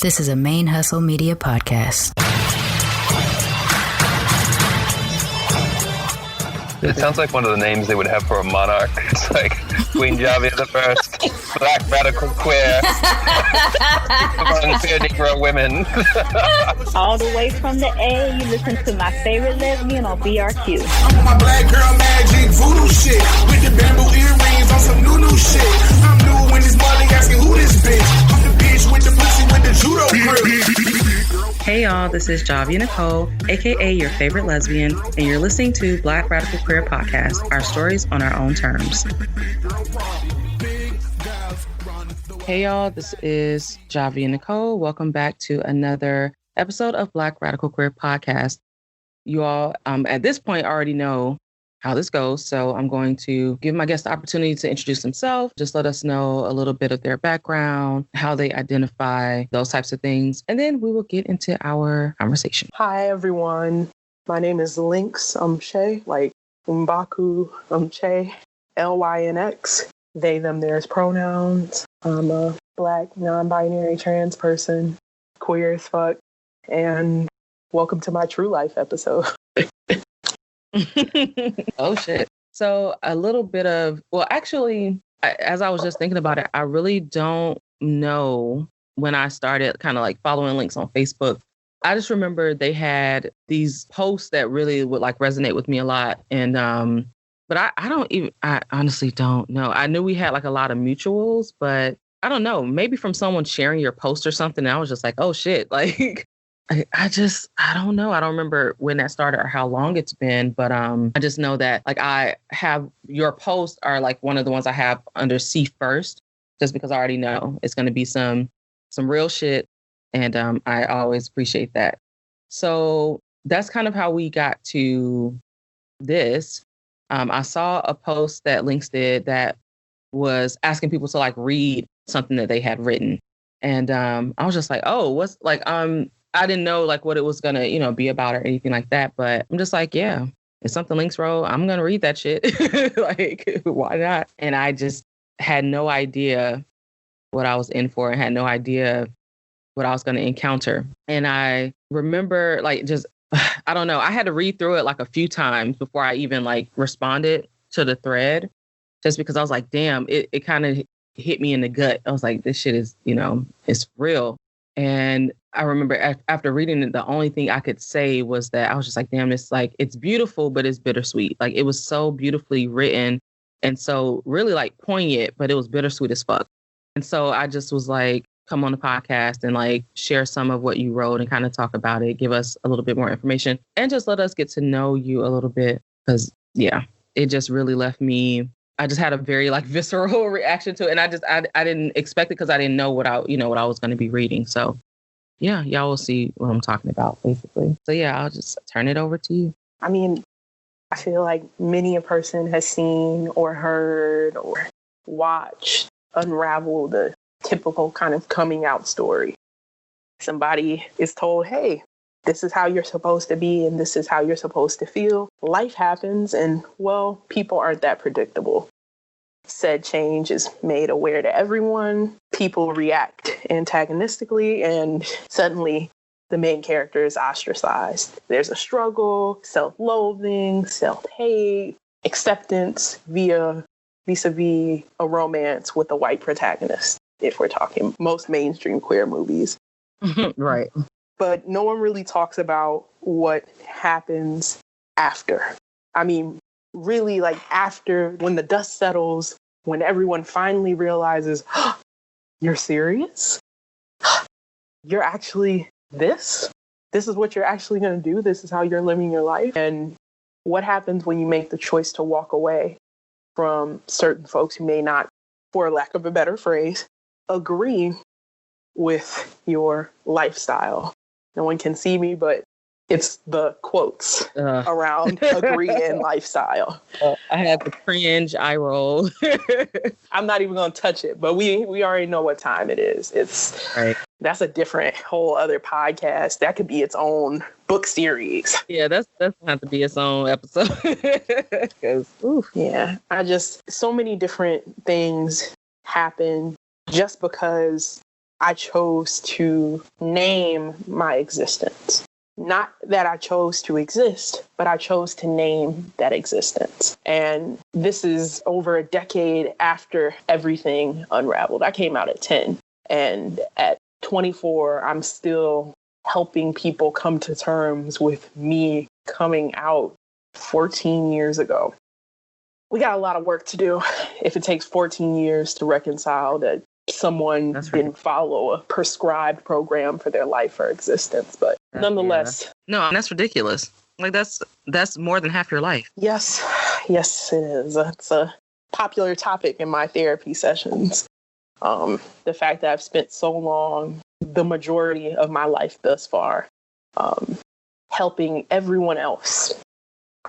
This is a ManeHustle Media podcast. It sounds like one of the names they would have for a monarch. It's like Queen Javia the First, Black Radical Queer, among queer Negro women. All the way from the A, you listen to my favorite lesbian on BRQ. I'm on my black girl magic voodoo shit with the bamboo earrings on some new shit. I'm new when this money asking who this bitch. I'm the bitch with the pussy with the judo grip. Hey y'all, this is Javia Nicole, aka your favorite lesbian, and you're listening to Black Radical Queer Podcast, our stories on our own terms. Hey y'all, this is Javia Nicole. Welcome back to another episode of Black Radical Queer Podcast. You all, at this point, already know how this goes, so I'm going to give my guest the opportunity to introduce themselves, just let us know a little bit of their background, how they identify, those types of things, and then we will get into our conversation. Hi, everyone. My name is Lynx. I'm Shay, like Mbaku, Che, Lynx. They, them, theirs pronouns. I'm a Black, non-binary trans person, queer as fuck, and welcome to my true life episode. Oh, shit. So a little bit of, well, actually, as I was just thinking about it, I really don't know when I started kind of like following links on Facebook. I just remember they had these posts that really would like resonate with me a lot. And, but I honestly don't know. I knew we had like a lot of mutuals, but I don't know, maybe from someone sharing your post or something. And I was just like, oh shit, like, I don't know. I don't remember when that started or how long it's been, but I just know that like I have your posts are like one of the ones I have under See First, just because I already know it's going to be some real shit. And I always appreciate that. So that's kind of how we got to this. I saw a post that Lynx did that was asking people to like read something that they had written. And I was just like, oh, what's like, I didn't know like what it was going to, be about or anything like that. But I'm just like, yeah, it's something Lynx wrote. I'm going to read that shit. Like, why not? And I just had no idea what I was in for and had no idea what I was going to encounter. And I remember like just, I don't know, I had to read through it like a few times before I even like responded to the thread, just because I was like, damn, it kind of hit me in the gut. I was like, this shit is, it's real. And I remember after reading it, the only thing I could say was that I was just like, damn, it's like, it's beautiful, but it's bittersweet. Like it was so beautifully written and so really like poignant, but it was bittersweet as fuck. And so I just was like, come on the podcast and like share some of what you wrote and kind of talk about it, give us a little bit more information and just let us get to know you a little bit. Because yeah, it just really left me. I just had a very like visceral reaction to it. And I didn't expect it because I didn't know what I was going to be reading. So yeah, y'all will see what I'm talking about basically. So yeah, I'll just turn it over to you. I mean, I feel like many a person has seen or heard or watched unravel the typical kind of coming out story. Somebody is told, hey, this is how you're supposed to be and this is how you're supposed to feel. Life happens and, well, people aren't that predictable. Said change is made aware to everyone. People react antagonistically and suddenly the main character is ostracized. There's a struggle, self-loathing, self-hate, acceptance vis-a-vis a romance with a white protagonist, if we're talking most mainstream queer movies. Right. But no one really talks about what happens after. I mean, really, like after, when the dust settles, when everyone finally realizes, oh, you're serious? You're actually this? This is what you're actually going to do? This is how you're living your life? And what happens when you make the choice to walk away from certain folks who may not, for lack of a better phrase, agree with your lifestyle? No one can see me, but it's the quotes around agree and lifestyle. I had the cringe eye roll. I'm not even going to touch it, but we already know what time it is. It's right. That's a different whole other podcast. That could be its own book series. Yeah, that's going to have to be its own episode. Yeah, so many different things happen just because I chose to name my existence. Not that I chose to exist, but I chose to name that existence. And this is over a decade after everything unraveled. I came out at 10. And at 24, I'm still helping people come to terms with me coming out 14 years ago. We got a lot of work to do if it takes 14 years to reconcile that someone didn't follow a prescribed program for their life or existence. But nonetheless. Yeah. No, that's ridiculous. Like that's more than half your life. Yes, it is. It's a popular topic in my therapy sessions. The fact that I've spent so long, the majority of my life thus far, helping everyone else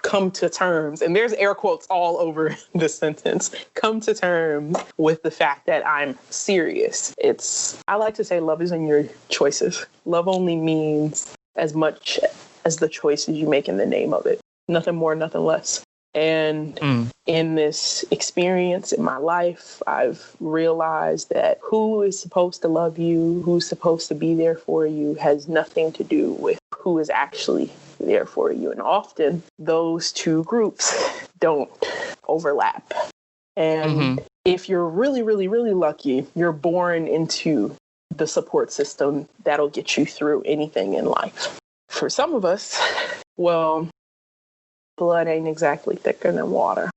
come to terms, and there's air quotes all over the sentence, come to terms with the fact that I'm serious. I like to say love is in your choices. Love only means as much as the choices you make in the name of it. Nothing more, nothing less. And in this experience in my life, I've realized that who is supposed to love you, who's supposed to be there for you, has nothing to do with who is actually there for you. And often those two groups don't overlap. And if you're really, really, really lucky, you're born into the support system that'll get you through anything in life. For some of us, well, blood ain't exactly thicker than water.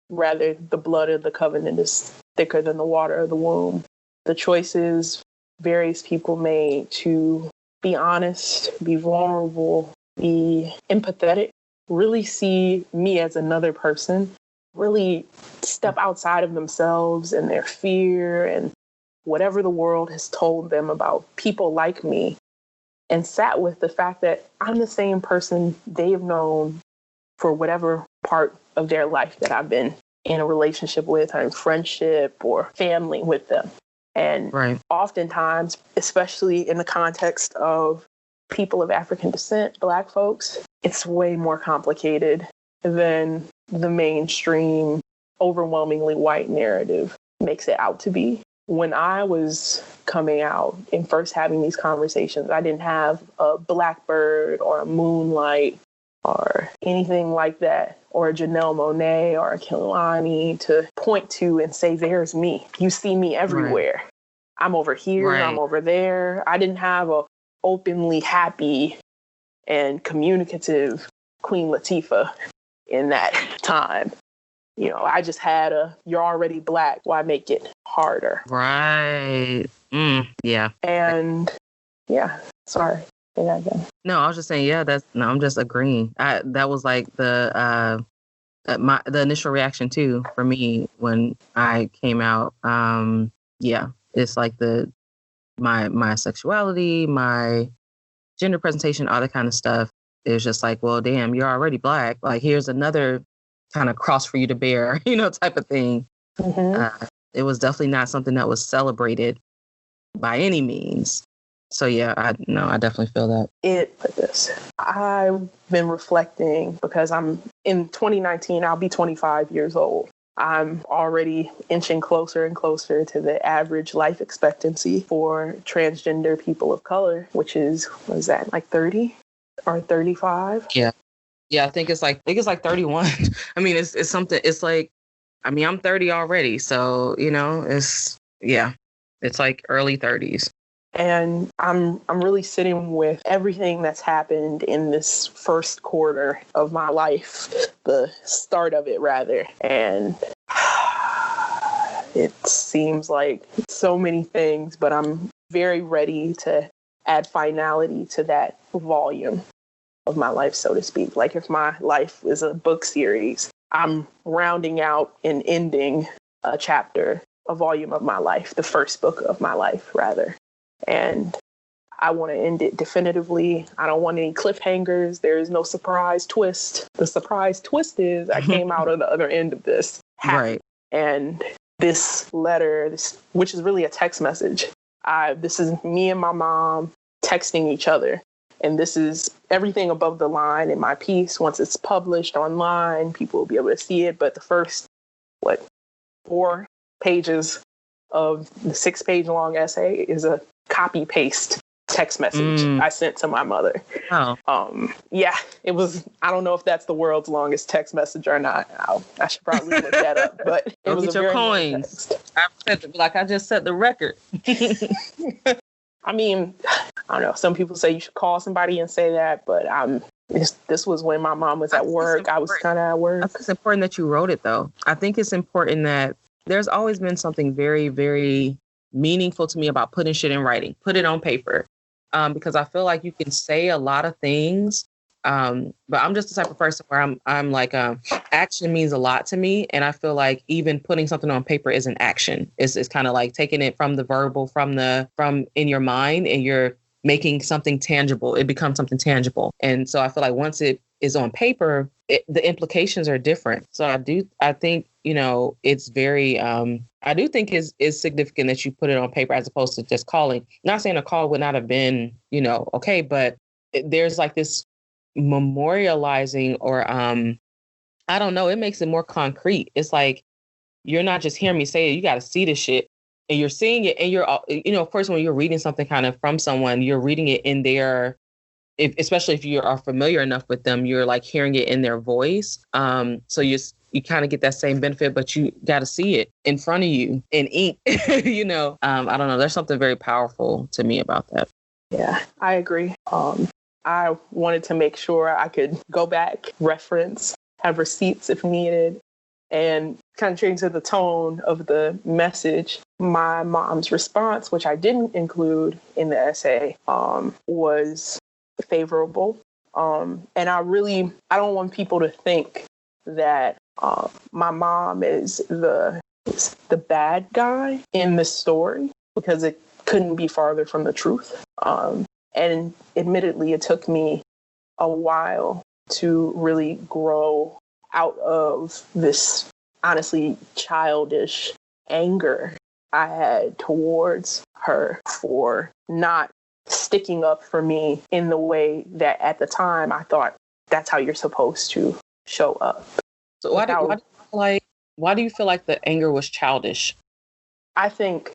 Rather, the blood of the covenant is thicker than the water of the womb. The choices various people made to be honest, be vulnerable, be empathetic, really see me as another person, really step outside of themselves and their fear and whatever the world has told them about people like me, and sat with the fact that I'm the same person they've known for whatever part of their life that I've been in a relationship with, or in friendship or family with them. And oftentimes, especially in the context of people of African descent, Black folks, it's way more complicated than the mainstream, overwhelmingly white narrative makes it out to be. When I was coming out and first having these conversations, I didn't have a Blackbird or a Moonlight or anything like that, or a Janelle Monáe or a Kehlani to point to and say, there's me. You see me everywhere. I'm over here, I'm over there. I didn't have a openly happy and communicative Queen Latifah in that time. You know, I just had you're already Black, why make it harder? Right. Yeah. And yeah, sorry. Say that again. No, I was just saying, I'm just agreeing. That was like the initial reaction too for me when I came out. It's like my sexuality, my gender presentation, all that kind of stuff. It's just like, well, damn, you're already Black. Like, here's another kind of cross for you to bear, type of thing. It was definitely not something that was celebrated by any means. So yeah, I definitely feel that. I've been reflecting because I'm in 2019, I'll be 25 years old. I'm already inching closer and closer to the average life expectancy for transgender people of color, which is, what is that, like 30 or 35? Yeah. Yeah, I think it's like 31. I mean, it's something, it's like, I mean, I'm 30 already. So, it's like early 30s. And I'm really sitting with everything that's happened in this first quarter of my life, the start of it rather. And it seems like so many things, but I'm very ready to add finality to that volume of my life, so to speak. Like if my life is a book series, I'm rounding out and ending a chapter, a volume of my life, the first book of my life, rather. And I want to end it definitively. I don't want any cliffhangers. There is no surprise twist. The surprise twist is I came out on the other end of this. Right. And this letter, which is really a text message, this is me and my mom texting each other. And this is everything above the line in my piece. Once it's published online, people will be able to see it. But the first, 4 pages of the 6-page long essay is a copy paste text message I sent to my mother. Oh. Yeah, it was, I don't know if that's the world's longest text message or not. I should probably look that up, but it Go was get a your very long coins. text. I just set the record. I mean, I don't know. Some people say you should call somebody and say that, but this was when my mom was at work. I was kind of at work. I think it's important that you wrote it, though. I think it's important that there's always been something very, very meaningful to me about putting shit in writing, put it on paper. Because I feel like you can say a lot of things, but I'm just the type of person where I'm like, action means a lot to me. And I feel like even putting something on paper is an action. It's kind of like taking it from the verbal, from in your mind, and you're making something tangible. It becomes something tangible. And so I feel like once it is on paper, the implications are different. So I think, it's very, I do think is significant that you put it on paper as opposed to just calling. Not saying a call would not have been, okay, but there's like this memorializing or, I don't know, it makes it more concrete. It's like, you're not just hearing me say it, you got to see this shit. And you're seeing it, and you're, of course, when you're reading something kind of from someone, you're reading it in their, especially if you are familiar enough with them, you're like hearing it in their voice. So you kind of get that same benefit, but you got to see it in front of you in ink. I don't know. There's something very powerful to me about that. Yeah, I agree. I wanted to make sure I could go back, reference, have receipts if needed, and kind of change the tone of the message. My mom's response, which I didn't include in the essay, was favorable. And I don't want people to think that my mom is the bad guy in the story, because it couldn't be farther from the truth. And admittedly, it took me a while to really grow out of this honestly childish anger I had towards her for not sticking up for me in the way that at the time I thought that's how you're supposed to show up. So why do you feel like the anger was childish? I think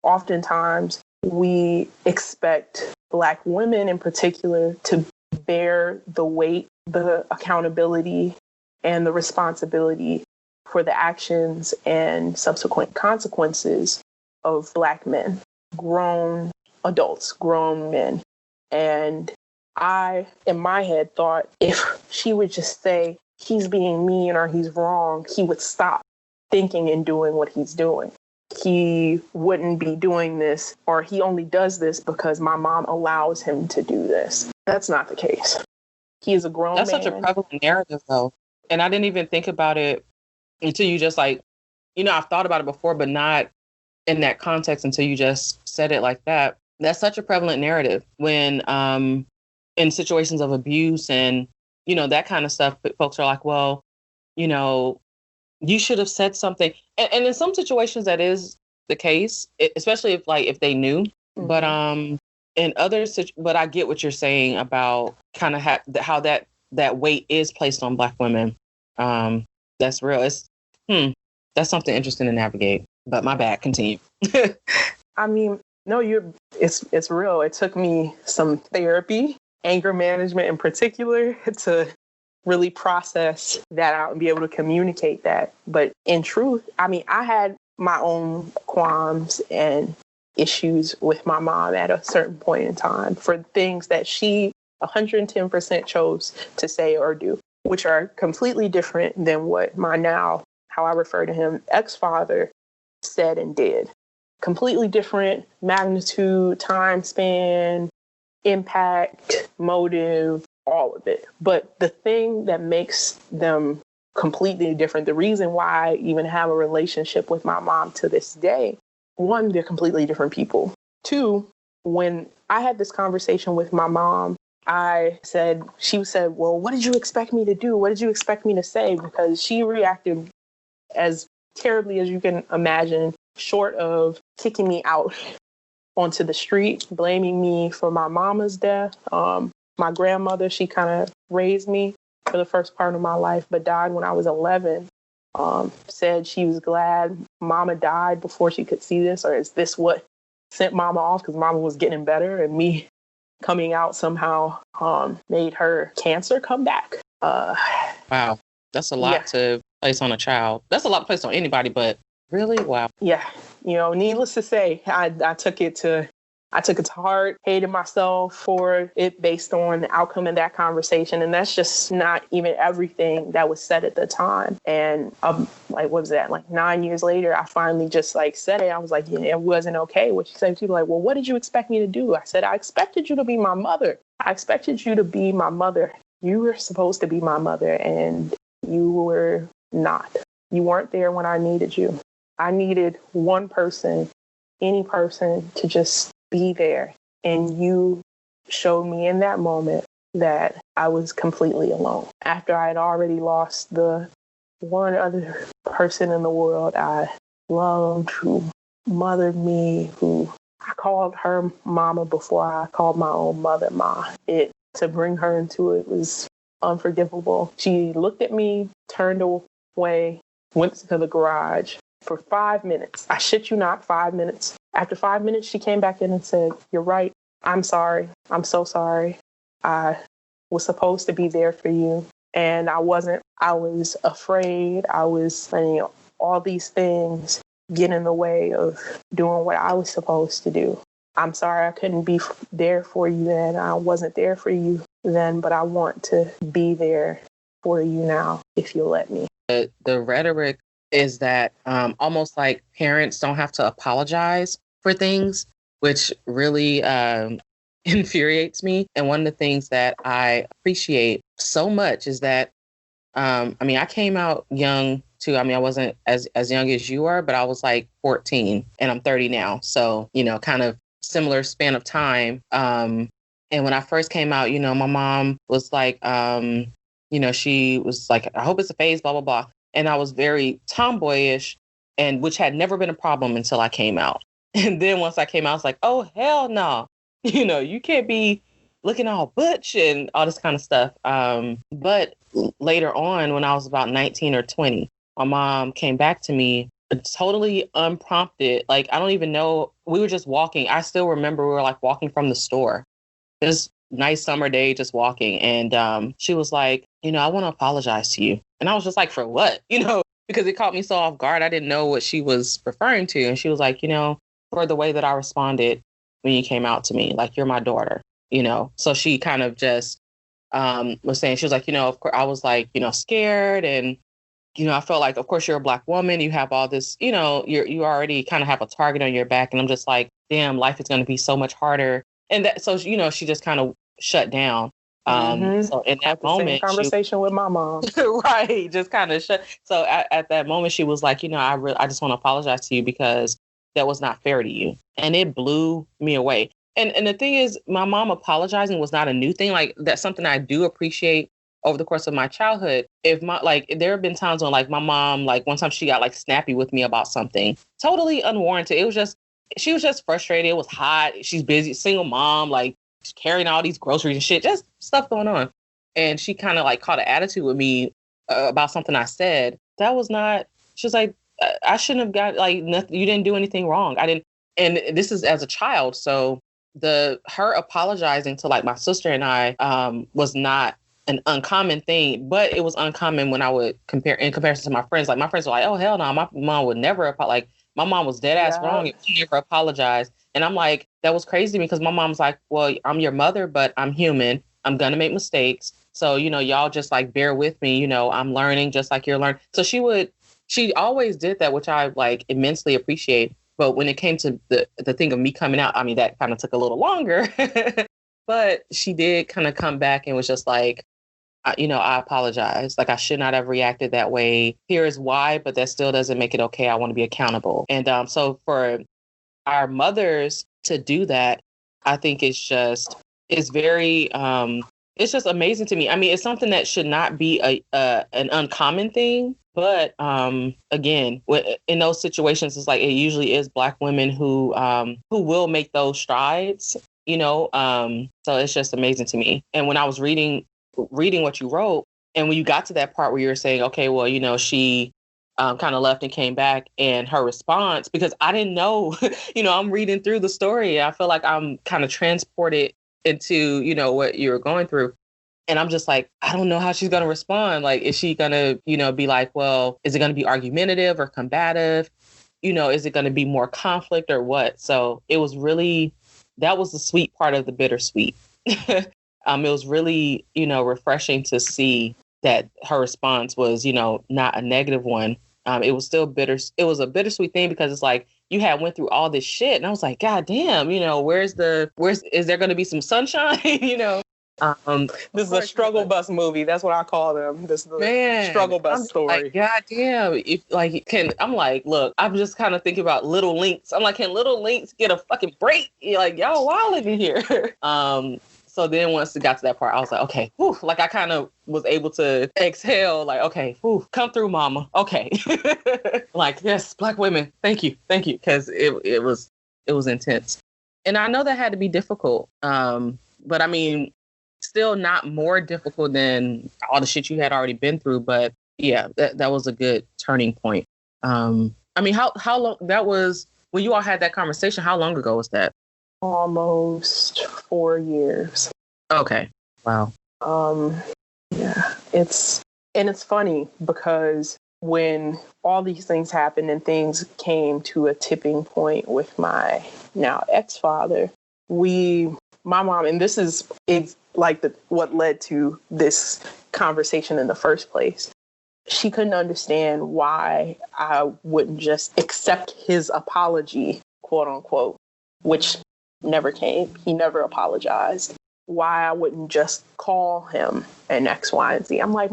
oftentimes we expect Black women in particular to bear the weight, the accountability, and the responsibility for the actions and subsequent consequences of Black men, grown adults, grown men. And I, in my head, thought if she would just say he's being mean or he's wrong, he would stop thinking and doing what he's doing. He wouldn't be doing this, or he only does this because my mom allows him to do this. That's not the case. He is a grown man. That's such a prevalent narrative, though. And I didn't even think about it until you just I've thought about it before, but not in that context until you just said it like that. That's such a prevalent narrative when in situations of abuse and, that kind of stuff, folks are like, well, you should have said something. And in some situations that is the case, especially if they knew. Mm-hmm. But in others, but I get what you're saying about kind of how that weight is placed on Black women. That's real. That's something interesting to navigate. But my bad, continue. I mean, no, it's real. It took me some therapy, anger management in particular, to really process that out and be able to communicate that. But in truth, I mean, I had my own qualms and issues with my mom at a certain point in time for things that she 110% chose to say or do, which are completely different than what my now, how I refer to him, ex-father said and did. Completely different magnitude, time span, impact, motive, all of it. But the thing that makes them completely different, the reason why I even have a relationship with my mom to this day, one, they're completely different people. Two, when I had this conversation with my mom, she said, well, what did you expect me to do? What did you expect me to say? Because she reacted as terribly as you can imagine, short of kicking me out onto the street, blaming me for my mama's death. My grandmother, she kind of raised me for the first part of my life, but died when I was 11. Said she was glad mama died before she could see this, or is this what sent mama off because mama was getting better, and me coming out somehow made her cancer come back. Wow. That's a lot to place on a child. That's a lot to place on anybody, but really? Wow. Yeah. Needless to say, I took it to heart, hated myself for it based on the outcome of that conversation. And that's just not even everything that was said at the time. And what was that? Like 9 years later, I finally just said it. I was like, it wasn't okay. What you said, people were like, well, what did you expect me to do? I said, I expected you to be my mother. I expected you to be my mother. You were supposed to be my mother, and you were not. You weren't there when I needed you. I needed one person, any person, to just be there. And you showed me in that moment that I was completely alone. After I had already lost the one other person in the world I loved, who mothered me, who I called her mama before I called my own mother ma. To bring her into it was unforgivable. She looked at me, turned away, went to the garage for 5 minutes. I shit you not, 5 minutes. After 5 minutes, she came back in and said, "You're right. I'm sorry. I'm so sorry. I was supposed to be there for you, and I wasn't. I was afraid. I was letting all these things get in the way of doing what I was supposed to do. I'm sorry I couldn't be there for you then. I wasn't there for you then, but I want to be there for you now if you'll let me." The rhetoric is that almost like parents don't have to apologize for things, which really infuriates me. And one of the things that I appreciate so much is that, I came out young too. I wasn't as young as you are, but I was like 14 and I'm 30 now. So, kind of similar span of time. And when I first came out, my mom was like, she was like, "I hope it's a phase, blah, blah, blah." And I was very tomboyish, and which had never been a problem until I came out. And then once I came out, I was like, oh, hell no. You can't be looking all butch and all this kind of stuff. But later on, when I was about 19 or 20, my mom came back to me totally unprompted. Like, I don't even know. We were just walking. I still remember we were like walking from the store. This nice summer day, just walking. And she was like, I want to apologize to you. And I was just like, for what? Because it caught me so off guard. I didn't know what she was referring to. And she was like, for the way that I responded when you came out to me, like, you're my daughter, So she kind of just was saying, she was like, of course, I was like, scared. And, I felt like, of course, you're a Black woman. You have all this, you already kind of have a target on your back. And I'm just like, damn, life is going to be so much harder. And that, so, she just kind of shut down. So in that moment, same conversation with my mom, right, just kind of shut. So at that moment, she was like, I just want to apologize to you because that was not fair to you. And it blew me away. And the thing is, my mom apologizing was not a new thing. Like, that's something I do appreciate over the course of my childhood. There have been times when, like, my mom, like, one time she got like snappy with me about something totally unwarranted. She was just frustrated. It was hot. She's busy, single mom, like, she's carrying all these groceries and shit, just stuff going on. And she kind of like caught an attitude with me about something I said. That was not, she was like, I shouldn't have got, like, nothing, you didn't do anything wrong. I didn't. And this is as a child. So her apologizing to like my sister and I was not an uncommon thing, but it was uncommon when I would in comparison to my friends. Like, my friends were like, oh, hell no, my mom would never, like, my mom was dead ass wrong and she never apologized. And I'm like, that was crazy because my mom's like, well, I'm your mother, but I'm human. I'm going to make mistakes. So, y'all just like bear with me. I'm learning just like you're learning. So she always did that, which I like immensely appreciate. But when it came to the thing of me coming out, that kind of took a little longer. But she did kind of come back and was just like, I apologize. Like, I should not have reacted that way. Here is why, but that still doesn't make it okay. I want to be accountable. And so for our mothers to do that, I think it's just very, it's just amazing to me. It's something that should not be an uncommon thing. But again, in those situations, it's like it usually is Black women who will make those strides, So it's just amazing to me. And when I was reading what you wrote, and when you got to that part where you were saying, okay, well, she kind of left and came back, and her response, because I didn't know, I'm reading through the story. I feel like I'm kind of transported into, what you're going through. And I'm just like, I don't know how she's going to respond. Like, is she going to, be like, well, is it going to be argumentative or combative? Is it going to be more conflict or what? So it was really, that was the sweet part of the bittersweet. It was really, refreshing to see that her response was, not a negative one. It was still bitter. It was a bittersweet thing because it's like you had went through all this shit. And I was like, God damn, is there going to be some sunshine? This is a struggle bus movie. That's what I call them. This is the struggle bus story. Like, God damn. I'm like, look, I'm just kind of thinking about Little Links. I'm like, can Little Links get a fucking break? Like, y'all wilding in here. So then once it got to that part, I was like, okay, whew, like I kind of was able to exhale, like, okay, whew, come through, mama. Okay. Like, yes, Black women. Thank you. Because it was intense. And I know that had to be difficult. But I mean, still not more difficult than all the shit you had already been through. But yeah, that was a good turning point. I mean, how long that was when you all had that conversation? How long ago was that? Almost 4 years. Okay. Wow. Yeah, it's funny because when all these things happened and things came to a tipping point with my now ex-father, my mom, and this is like what led to this conversation in the first place. She couldn't understand why I wouldn't just accept his apology, quote unquote, which never came. He never apologized. Why I wouldn't just call him an X, Y, and Z. I'm like,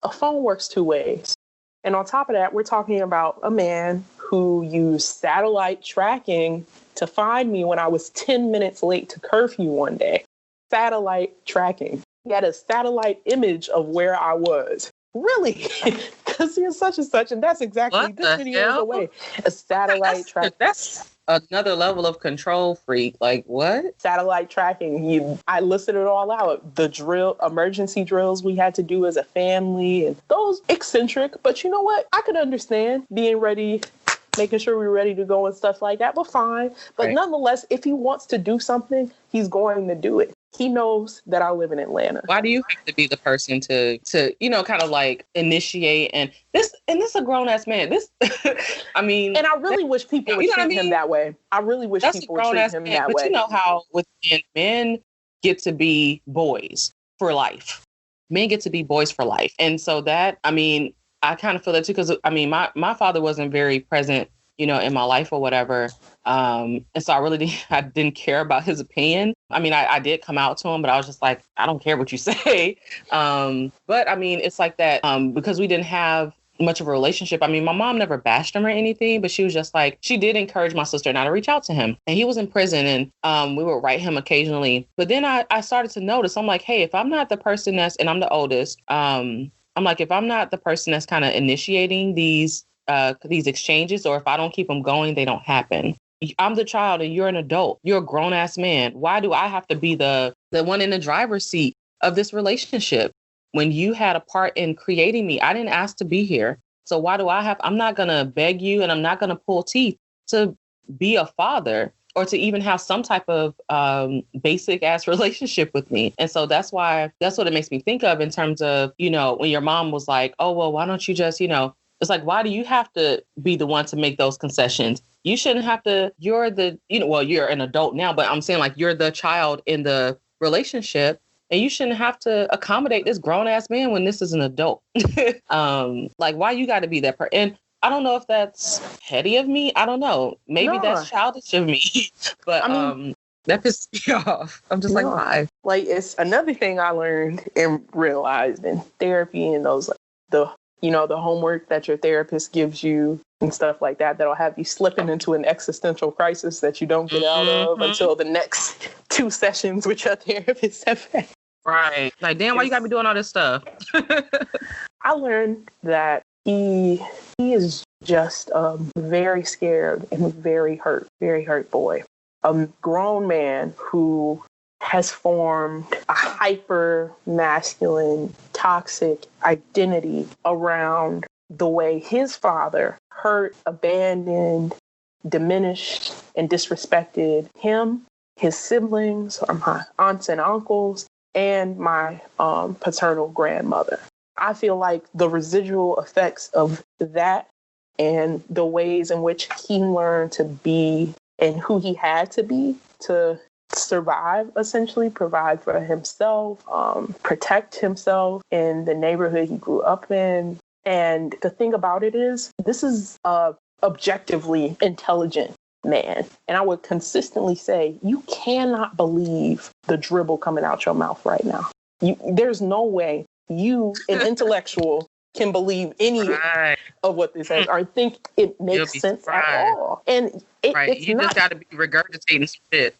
a phone works two ways. And on top of that, we're talking about a man who used satellite tracking to find me when I was 10 minutes late to curfew one day. Satellite tracking. He had a satellite image of where I was. Really? Because you're such and such, and that's exactly this video is away. A satellite tracking. That's another level of control freak. Like, what? Satellite tracking. I listed it all out. The emergency drills we had to do as a family, and those eccentric. But you know what? I could understand being ready, making sure we're ready to go and stuff like that. But fine. But nonetheless, if he wants to do something, he's going to do it. He knows that I live in Atlanta. Why do you have to be the person to kind of like initiate and this is a grown ass man. This, I mean, and I really wish people would treat him that way. I really wish people would treat him that way. But you know how with men get to be boys for life. Men get to be boys for life, and so that I mean, I kind of feel that too because I mean, my father wasn't very present, in my life or whatever. And so I didn't care about his opinion. I mean, I did come out to him, but I was just like, I don't care what you say. But I mean, it's like that because we didn't have much of a relationship. I mean, my mom never bashed him or anything, but she was just like, she did encourage my sister and I to reach out to him. And he was in prison and we would write him occasionally. But then I started to notice, I'm like, hey, if I'm not the person and I'm the oldest, I'm like, if I'm not the person that's kind of initiating these exchanges, or if I don't keep them going, they don't happen. I'm the child and you're an adult. You're a grown ass man. Why do I have to be the one in the driver's seat of this relationship when you had a part in creating me? I didn't ask to be here. So why do I'm not going to beg you and I'm not going to pull teeth to be a father or to even have some type of basic ass relationship with me. And so that's what it makes me think of in terms of, when your mom was like, oh, well, why don't you just, it's like, why do you have to be the one to make those concessions? You shouldn't have to, you're you're an adult now, but I'm saying like you're the child in the relationship and you shouldn't have to accommodate this grown ass man when this is an adult. Like, why you got to be that person? And I don't know if that's petty of me. I don't know. Maybe that's childish of me, but I mean, that pisses me off. I'm just like, why? Like, it's another thing I learned and realized in therapy and those, the homework that your therapist gives you and stuff like that, that'll have you slipping into an existential crisis that you don't get out of until the next 2 sessions with your therapist have had. Right. Like, damn, why you gotta be doing all this stuff? I learned that he is just a very scared and very hurt boy. A grown man who has formed a hyper masculine, toxic identity around the way his father hurt, abandoned, diminished, and disrespected him, his siblings, or my aunts and uncles, and my paternal grandmother. I feel like the residual effects of that and the ways in which he learned to be and who he had to be to survive, essentially provide for himself, protect himself in the neighborhood he grew up in. And the thing about it is, this is a objectively intelligent man. And I would consistently say, you cannot believe the dribble coming out your mouth right now. There's no way you, an intellectual, can believe any of what this says or think it makes sense at all. And it's you not, just got to be regurgitating some shit.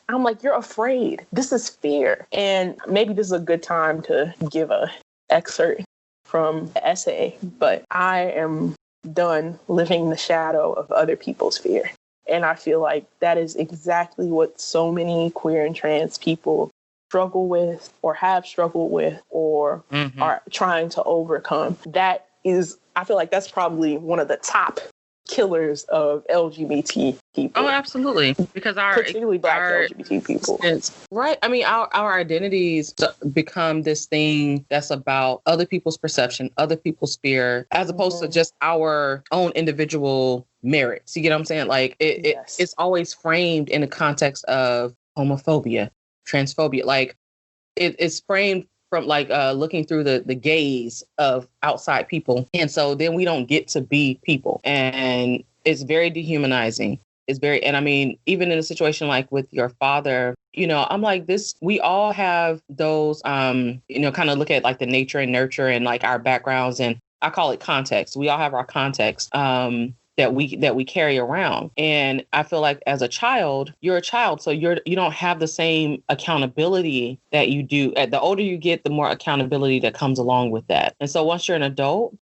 I'm like, you're afraid. This is fear. And maybe this is a good time to give a excerpt from the essay, but I am done living in the shadow of other people's fear. And I feel like that is exactly what so many queer and trans people struggle with or have struggled with or are trying to overcome. That is, I feel like that's probably one of the top killers of LGBT people. Oh, absolutely. Because particularly Black LGBT people. Right. I mean, our identities become this thing that's about other people's perception, other people's fear, as opposed to just our own individual merits. You get what I'm saying? Like it's always framed in the context of homophobia, transphobia. Like it's framed from like looking through the gaze of outside people. And so then we don't get to be people. And it's very dehumanizing. And I mean, even in a situation like with your father, you know, I'm like we all have those, you know, kind of look at like the nature and nurture and like our backgrounds. And I call it context. We all have our context. That we carry around. And I feel like as a child, you're a child. So you don't have the same accountability that you do. The older you get, the more accountability that comes along with that. And so once you're an adult,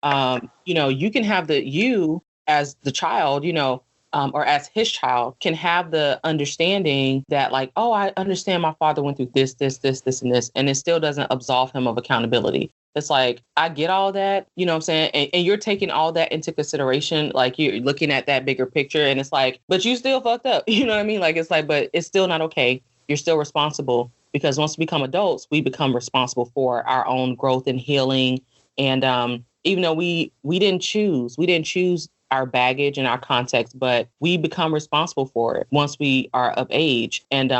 you know, you can have you as the child, you know, or as his child can have the understanding that like, oh, I understand my father went through this, and this, and it still doesn't absolve him of accountability. It's like, I get all that, you know what I'm saying? And you're taking all that into consideration. Like you're looking at that bigger picture and it's like, but you still fucked up. You know what I mean? Like, it's like, but it's still not okay. You're still responsible because once we become adults, we become responsible for our own growth and healing. And even though we didn't choose our baggage and our context, but we become responsible for it once we are of age. And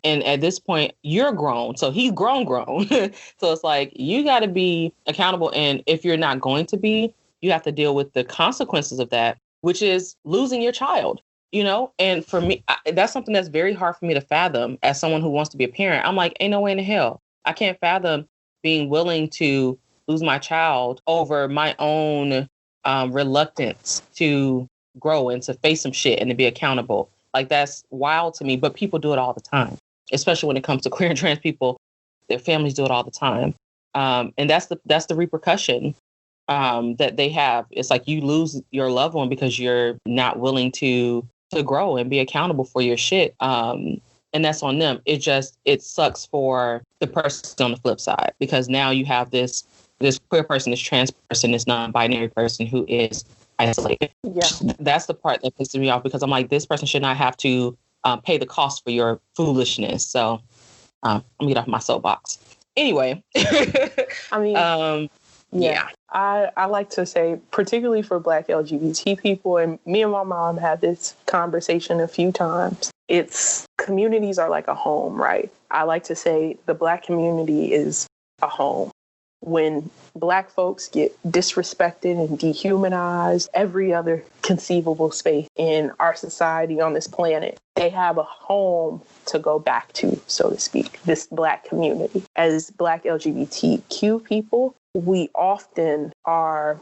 at this point, you're grown. So he's grown. So it's like, you got to be accountable. And if you're not going to be, you have to deal with the consequences of that, which is losing your child, you know? And for me, that's something that's very hard for me to fathom as someone who wants to be a parent. I'm like, ain't no way in hell. I can't fathom being willing to lose my child over my own reluctance to grow and to face some shit and to be accountable. Like, that's wild to me, but people do it all the time, especially when it comes to queer and trans people. Their families do it all the time. And that's the repercussion that they have. It's like you lose your loved one because you're not willing to grow and be accountable for your shit. And that's on them. It sucks for the person on the flip side, because now you have this queer person, this trans person, this non-binary person who is isolated. Yeah. That's the part that pisses me off, because I'm like, this person should not have to pay the cost for your foolishness. So I'm gonna get off my soapbox. Anyway. I mean, yeah. I like to say, particularly for Black LGBT people, and me and my mom had this conversation a few times, communities are like a home, right? I like to say the Black community is a home. When Black folks get disrespected and dehumanized, every other conceivable space in our society on this planet, they have a home to go back to, so to speak, this Black community. As Black LGBTQ people, we often are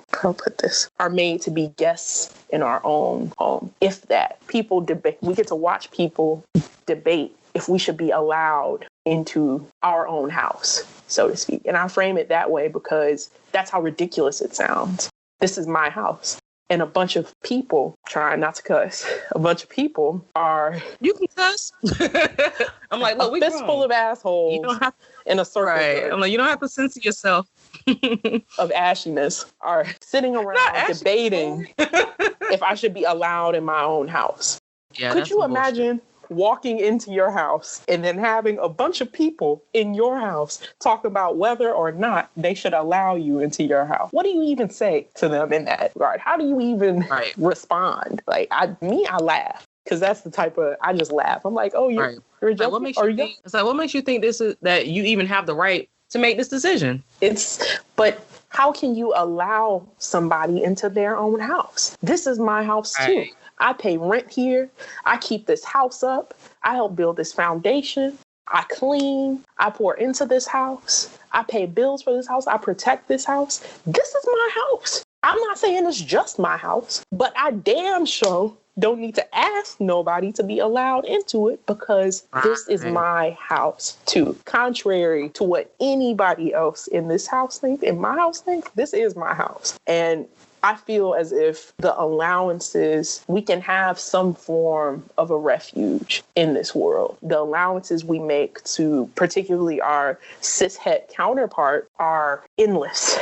made to be guests in our own home. If that, people debate, we get to watch people debate if we should be allowed into our own house, so to speak. And I frame it that way because that's how ridiculous it sounds. This is my house. and a bunch of people, trying not to cuss, a bunch of people are... You can cuss. I'm like, look, a fistful of assholes you don't have in a circle. Right. I'm like, you don't have to censor yourself. Of ashiness are sitting around debating if I should be allowed in my own house. Yeah, could you imagine walking into your house and then having a bunch of people in your house talk about whether or not they should allow you into your house? What do you even say to them in that regard? How do you even respond? Like, I laugh. Because that's the type of, I just laugh. I'm like, oh, you're a joke. What makes you think, it's like, what makes you think this is, that you even have the right to make this decision? But how can you allow somebody into their own house? This is my house too. I pay rent here. I keep this house up. I help build this foundation. I clean. I pour into this house. I pay bills for this house. I protect this house. This is my house. I'm not saying it's just my house, but I damn sure don't need to ask nobody to be allowed into it because this is my house too. Contrary to what anybody else in this house thinks, in my house thinks, this is my house. And I feel as if the allowances, we can have some form of a refuge in this world. The allowances we make to particularly our cishet counterpart are endless.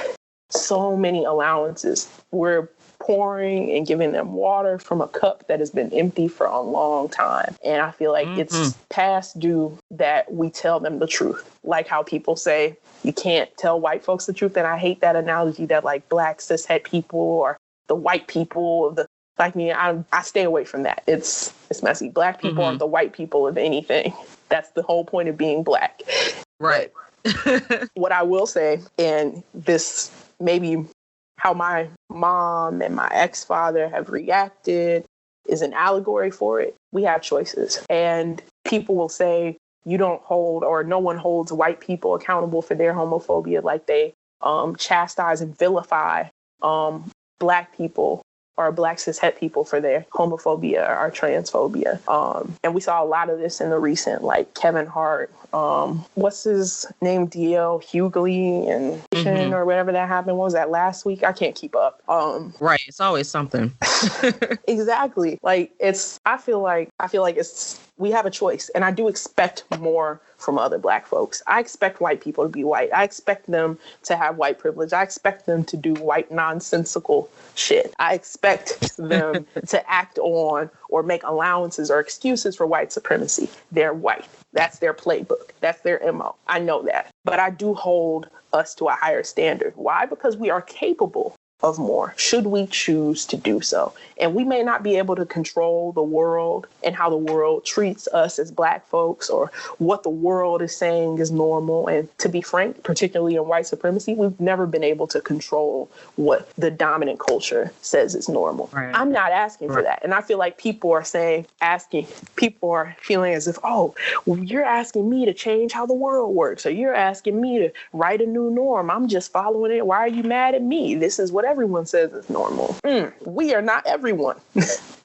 So many allowances. We're pouring and giving them water from a cup that has been empty for a long time. And I feel like it's past due that we tell them the truth. Like how people say, you can't tell white folks the truth. And I hate that analogy that like black cishet people or the white people, like me, I stay away from that. It's messy. Black people aren't the white people of anything. That's the whole point of being black. Right. What I will say, and this maybe how my mom and my ex-father have reacted is an allegory for it. We have choices. And people will say, you don't hold, or no one holds white people accountable for their homophobia like they chastise and vilify black people or black cishet people for their homophobia or transphobia. And we saw a lot of this in the recent, like Kevin Hart, what's his name, DL Hughley and or whatever that happened. What was that, last week? I can't keep up. Right. It's always something. Exactly. Like I feel like we have a choice, and I do expect more from other black folks. I expect white people to be white. I expect them to have white privilege. I expect them to do white nonsensical shit. I expect them to act on or make allowances or excuses for white supremacy. They're white. That's their playbook. That's their MO. I know that. But I do hold us to a higher standard. Why? Because we are capable of more, should we choose to do so. And we may not be able to control the world and how the world treats us as black folks or what the world is saying is normal. And to be frank, particularly in white supremacy, we've never been able to control what the dominant culture says is normal. Right. I'm not asking for that. And I feel like people are feeling as if, oh, well, you're asking me to change how the world works, or you're asking me to write a new norm. I'm just following it. Why are you mad at me? This is what everyone says is normal. We are not everyone.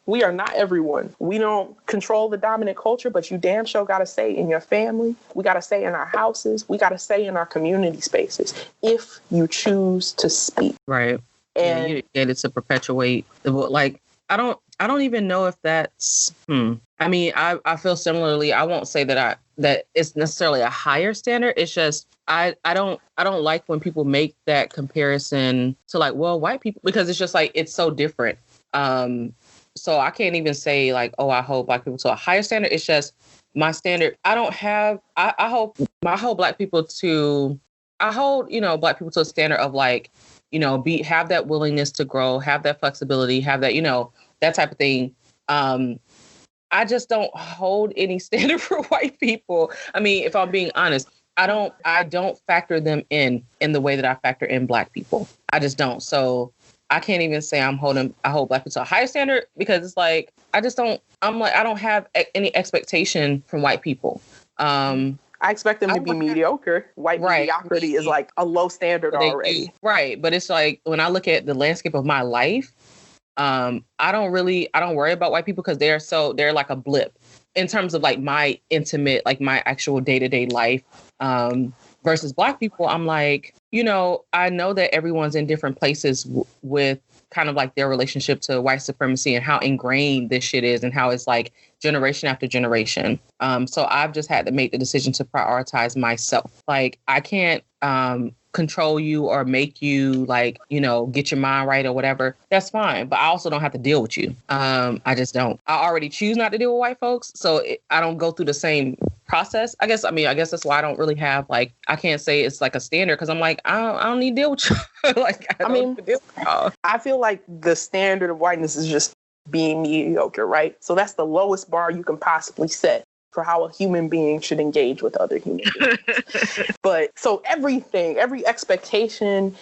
We are not everyone. We don't control the dominant culture, but you damn sure got to say in your family. We got to say in our houses. We got to say in our community spaces if you choose to speak. Right. And you get it to perpetuate the, like, I don't even know if that's, I mean, I feel similarly. I won't say that it's necessarily a higher standard. It's just, I don't like when people make that comparison to like, well, white people, because it's just like, it's so different. So I can't even say like, oh, I hold black people to a higher standard. It's just my standard. I hold black people to a standard of like, have that willingness to grow, have that flexibility, have that, that type of thing. I just don't hold any standard for white people. I mean, if I'm being honest, I don't factor them in the way that I factor in black people. I just don't. So I can't even say I hold black people to a higher standard, because it's like, I don't have any expectation from white people. I expect them to be mediocre. White mediocrity is like a low standard already. Right. But it's like, when I look at the landscape of my life, I don't worry about white people, because they're like a blip in terms of like my intimate, like my actual day-to-day life, versus black people. I'm like, I know that everyone's in different places with kind of like their relationship to white supremacy and how ingrained this shit is and how it's like generation after generation. So I've just had to make the decision to prioritize myself. Like I can't control you or make you like, you know, get your mind right or whatever. That's fine. But I also don't have to deal with you. I just don't. I already choose not to deal with white folks. So I don't go through the same process. I guess that's why I don't really have like, I can't say it's like a standard because I'm like, I don't need to deal with you. Like, I mean, I feel like the standard of whiteness is just being mediocre, right? So that's the lowest bar you can possibly set for how a human being should engage with other human beings. But so everything, every expectation,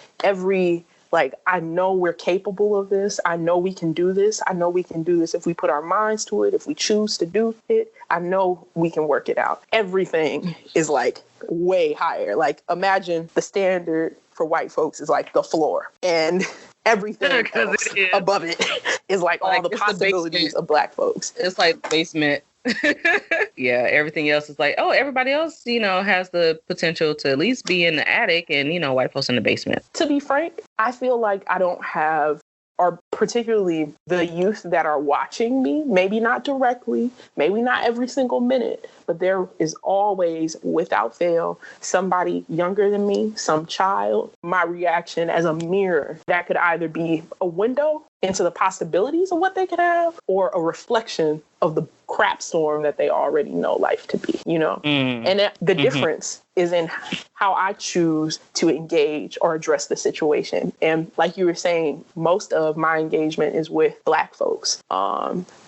like, I know we're capable of this. I know we can do this. I know we can do this if we put our minds to it, if we choose to do it. I know we can work it out. Everything is like way higher. Like imagine the standard for white folks is like the floor, and everything else above it is like all the possibilities of black folks. It's like basement. Yeah, everything else is like, oh, everybody else, you know, has the potential to at least be in the attic and, you know, white folks in the basement. To be frank, I feel like I don't have, or particularly the youth that are watching me, maybe not directly, maybe not every single minute, but there is always, without fail, somebody younger than me, some child, my reaction as a mirror that could either be a window into the possibilities of what they could have or a reflection of the crap storm that they already know life to be, you know? And the difference is in how I choose to engage or address the situation. And like you were saying, most of my engagement is with Black folks,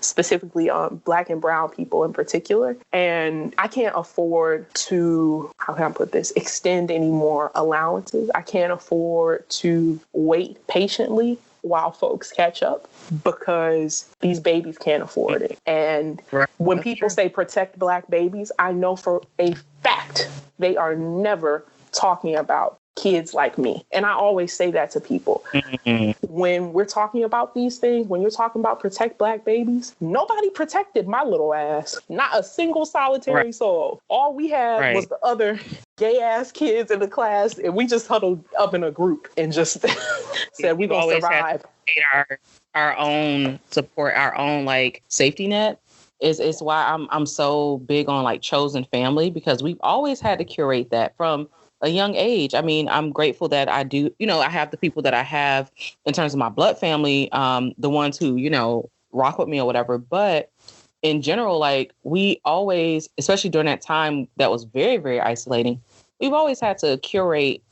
specifically Black and brown people in particular. And I can't afford to, how can I put this, extend any more allowances. I can't afford to wait patiently while folks catch up because these babies can't afford it. And when people say protect Black babies, I know for a fact they are never talking about kids like me. And I always say that to people. When we're talking about these things, when you're talking about protect Black babies, nobody protected my little ass. Not a single solitary soul. All we had was the other gay ass kids in the class, and we just huddled up in a group and just said we're gonna survive. Our own support, our own like safety net is why I'm so big on like chosen family, because we've always had to curate that from a young age. I mean, I'm grateful that I do, you know, I have the people that I have in terms of my blood family, the ones who, you know, rock with me or whatever. But in general, like we always, especially during that time that was very, very isolating, we've always had to curate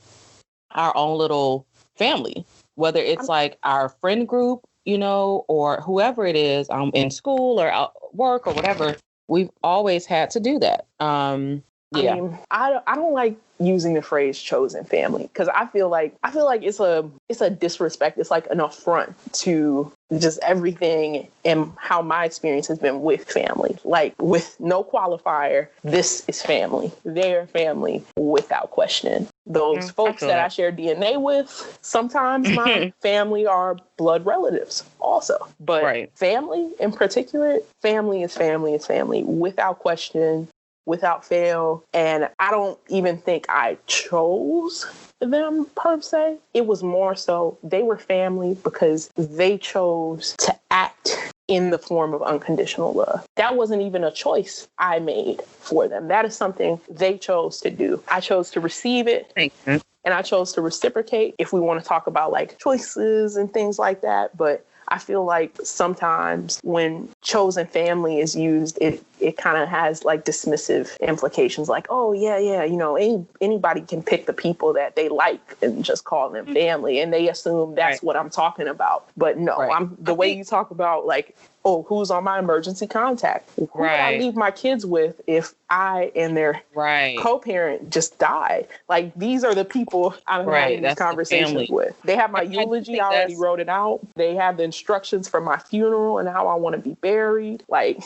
our own little family, whether it's like our friend group, you know, or whoever it is in school or at work or whatever. We've always had to do that. I mean, I don't like using the phrase chosen family because I feel like it's a disrespect. It's like an affront to just everything and how my experience has been with family. Like with no qualifier, this is family. They're family without question. Those folks that I share DNA with, sometimes my family are blood relatives also. But family in particular, family is family without question, without fail. And I don't even think I chose them per se. It was more so they were family because they chose to act in the form of unconditional love. That wasn't even a choice I made for them. That is something they chose to do. I chose to receive it. And I chose to reciprocate, if we want to talk about like choices and things like that. But I feel like sometimes when chosen family is used, it kind of has like dismissive implications, like, oh, yeah, you know, anybody can pick the people that they like and just call them family. And they assume that's what I'm talking about. But no, I'm the way you talk about like, oh, who's on my emergency contact? Who do I leave my kids with if I and their co-parent just died? Like, these are the people I'm having these conversations with. They have my eulogy. I already wrote it out. They have the instructions for my funeral and how I want to be buried. Like,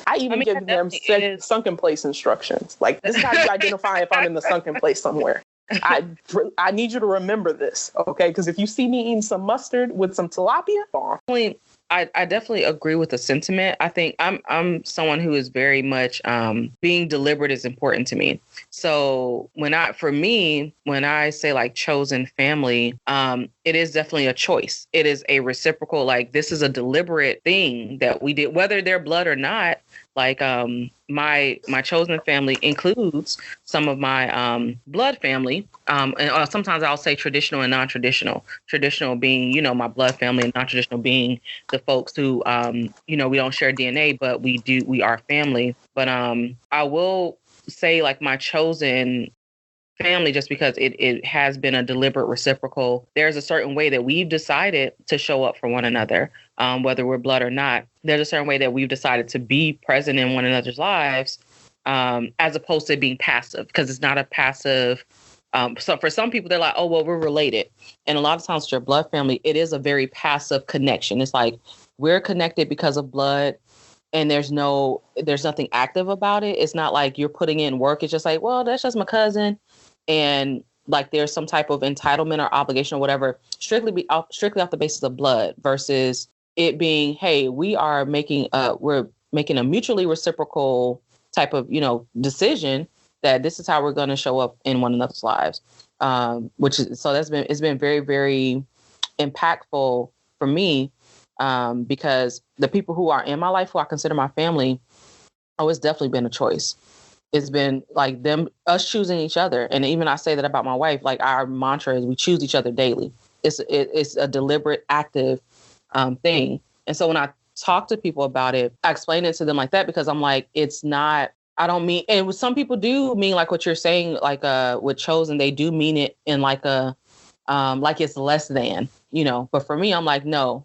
I even give them sunken place instructions. Like, this is how you identify if I'm in the sunken place somewhere. I need you to remember this, okay? Because if you see me eating some mustard with some tilapia, I definitely agree with the sentiment. I think I'm someone who is very much being deliberate is important to me. So when I say like chosen family, it is definitely a choice. It is a reciprocal, like this is a deliberate thing that we did, whether they're blood or not. Like my chosen family includes some of my blood family, and sometimes I'll say traditional and non-traditional. Traditional being, you know, my blood family, and non-traditional being the folks who, you know, we don't share DNA, but we are family. But I will say like my chosen family, just because it has been a deliberate reciprocal. There's a certain way that we've decided to show up for one another, whether we're blood or not. There's a certain way that we've decided to be present in one another's lives, as opposed to being passive, because it's not a passive. So for some people, they're like, oh, well, we're related. And a lot of times with your blood family, it is a very passive connection. It's like we're connected because of blood. And there's nothing active about it. It's not like you're putting in work. It's just like, well, that's just my cousin. And like there's some type of entitlement or obligation or whatever, strictly off the basis of blood, versus it being, hey, we're making a mutually reciprocal type of, you know, decision that this is how we're going to show up in one another's lives. It's been very, very impactful for me, because the people who are in my life, who I consider my family, it's definitely been a choice. It's been like us choosing each other. And even I say that about my wife, like our mantra is we choose each other daily. It's a deliberate, active thing. And so when I talk to people about it, I explain it to them like that, because I'm like, it's not, I don't mean, and some people do mean like what you're saying, like with chosen, they do mean it in like like it's less than, you know, but for me, I'm like, no,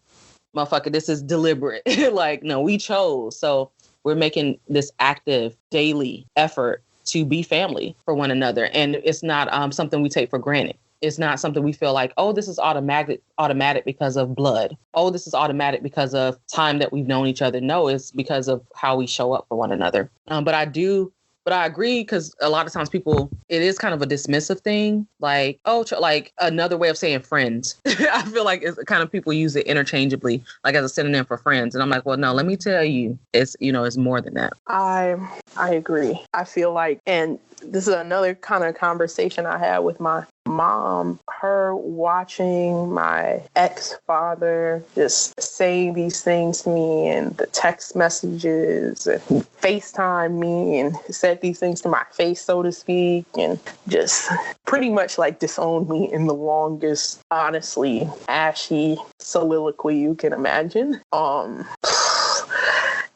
motherfucker, this is deliberate. Like, no, we chose. So we're making this active daily effort to be family for one another. And it's not something we take for granted. It's not something we feel like, oh, this is automatic because of blood. Oh, this is automatic because of time that we've known each other. No, it's because of how we show up for one another. But I agree, because a lot of times it is kind of a dismissive thing. Like, oh, like another way of saying friends. I feel like it's kind of people use it interchangeably, like as a synonym for friends. And I'm like, well, no, let me tell you, it's more than that. I agree. I feel like, and this is another kind of conversation I had with my mom, her watching my ex-father just saying these things to me, and the text messages, and FaceTime me and said these things to my face, so to speak, and just pretty much like disowned me in the longest, honestly, ashy soliloquy you can imagine.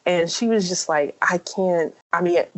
And she was just like,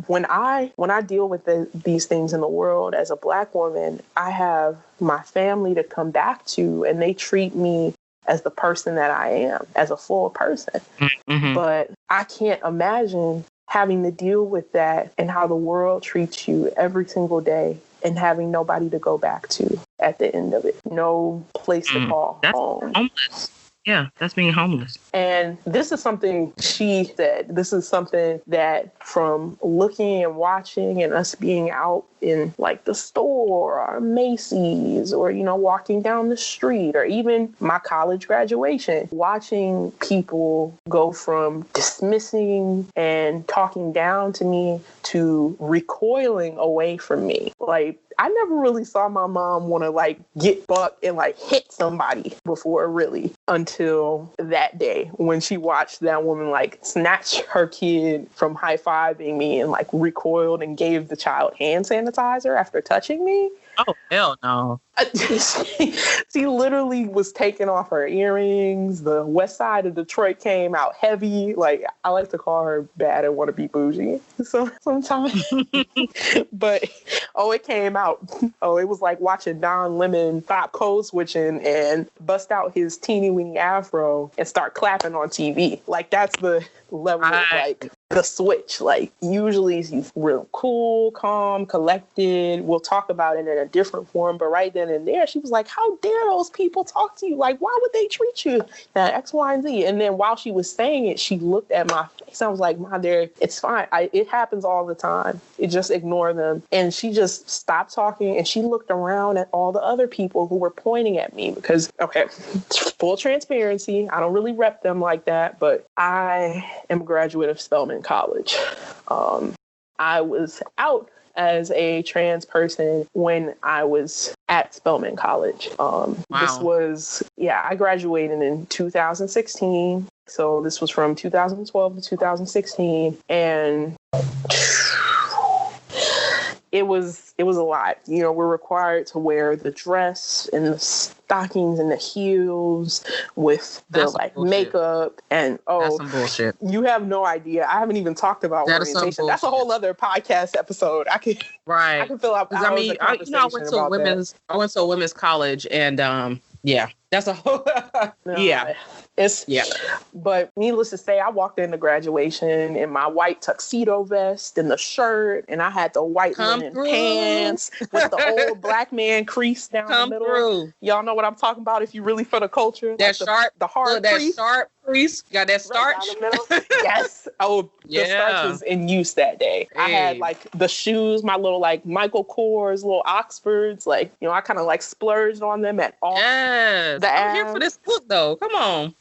when I deal with these things in the world as a Black woman, I have my family to come back to, and they treat me as the person that I am, as a full person. Mm-hmm. But I can't imagine having to deal with that and how the world treats you every single day, and having nobody to go back to at the end of it. No place to call home. Homeless. Yeah, that's being homeless. And this is something she said. This is something that, from looking and watching and us being out in like the store or Macy's, or, you know, walking down the street, or even my college graduation, watching people go from dismissing and talking down to me to recoiling away from me. Like, I never really saw my mom want to like get buck and like hit somebody before, really, until that day when she watched that woman like snatch her kid from high-fiving me and like recoiled and gave the child hand sanitizer after touching me. Oh, hell no. She literally was taking off her earrings. The west side of Detroit came out heavy. Like, I like to call her bad and want to be bougie sometimes. But, it came out. It was like watching Don Lemon stop code switching and bust out his teeny weeny afro and start clapping on TV. Like, that's the level of like the switch. Like, usually he's real cool, calm, collected. We'll talk about it in a different form, but right then and there she was like, how dare those people talk to you? Like, why would they treat you that X, Y, and Z? And then while she was saying it, she looked at my face. I was like, Ma, it's fine. It happens all the time. Just ignore them. And she just stopped talking and she looked around at all the other people who were pointing at me because, okay, full transparency, I don't really rep them like that, but I am a graduate of Spelman College. I was out as a trans person when I was at Spelman College. This was, I graduated in 2016. So this was from 2012 to 2016. And it was a lot. You know, we're required to wear the dress and the stockings and the heels with the makeup and that's some bullshit. You have no idea. I haven't even talked about orientation. That's a whole other podcast episode. I can fill out hours of conversation I went to a women's college and that's a whole But needless to say, I walked into graduation in my white tuxedo vest and the shirt, and I had the white linen pants with the old black man crease down the middle. Through. Y'all know what I'm talking about if you really for the culture. That like the hard crease. That sharp crease. Got that starch. Right yes. Oh, the starch was in use that day. Hey. I had like the shoes, my little like Michael Kors, little Oxfords. Like, you know, I kind of like splurged on them at all. Yes. I'm here for this look though. Come on.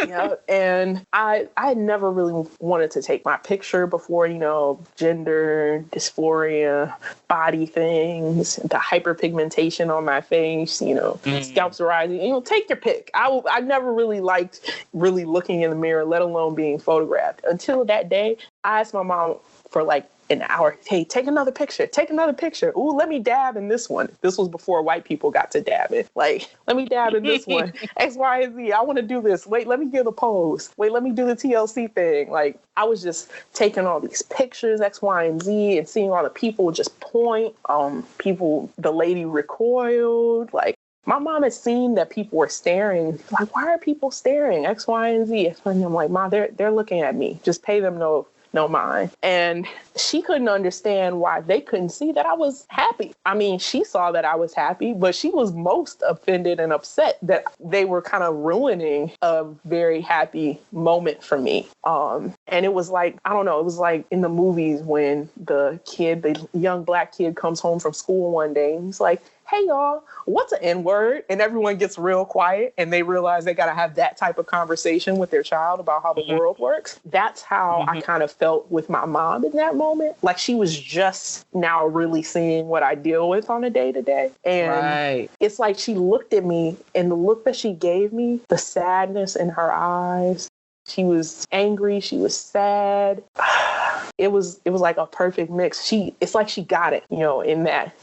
Yeah, and I never really wanted to take my picture before, you know, gender dysphoria, body things, the hyperpigmentation on my face, you know, scalps rising. You know, take your pick. I never really liked really looking in the mirror, let alone being photographed. Until that day, I asked my mom for like an hour. Hey, take another picture. Take another picture. Ooh, let me dab in this one. This was before white people got to dab it. Like, let me dab in this one. X, Y, and Z. I want to do this. Wait, let me give a pose. Wait, let me do the TLC thing. Like, I was just taking all these pictures, X, Y, and Z, and seeing all the people just point. The lady recoiled. Like, my mom had seen that people were staring. Like, why are people staring? X, Y, and Z. And I'm like, Mom, they're looking at me. Just pay them no mind. And she couldn't understand why they couldn't see that I was happy. I mean, she saw that I was happy, but she was most offended and upset that they were kind of ruining a very happy moment for me. And it was like, I don't know, it was like in the movies when the young black kid comes home from school one day and he's like, hey, y'all, what's an N-word? And everyone gets real quiet and they realize they got to have that type of conversation with their child about how the world works. That's how I kind of felt with my mom in that moment. Like she was just now really seeing what I deal with on a day-to-day. And it's like she looked at me and the look that she gave me, the sadness in her eyes, she was angry, she was sad. It was like a perfect mix. It's like she got it, you know, in that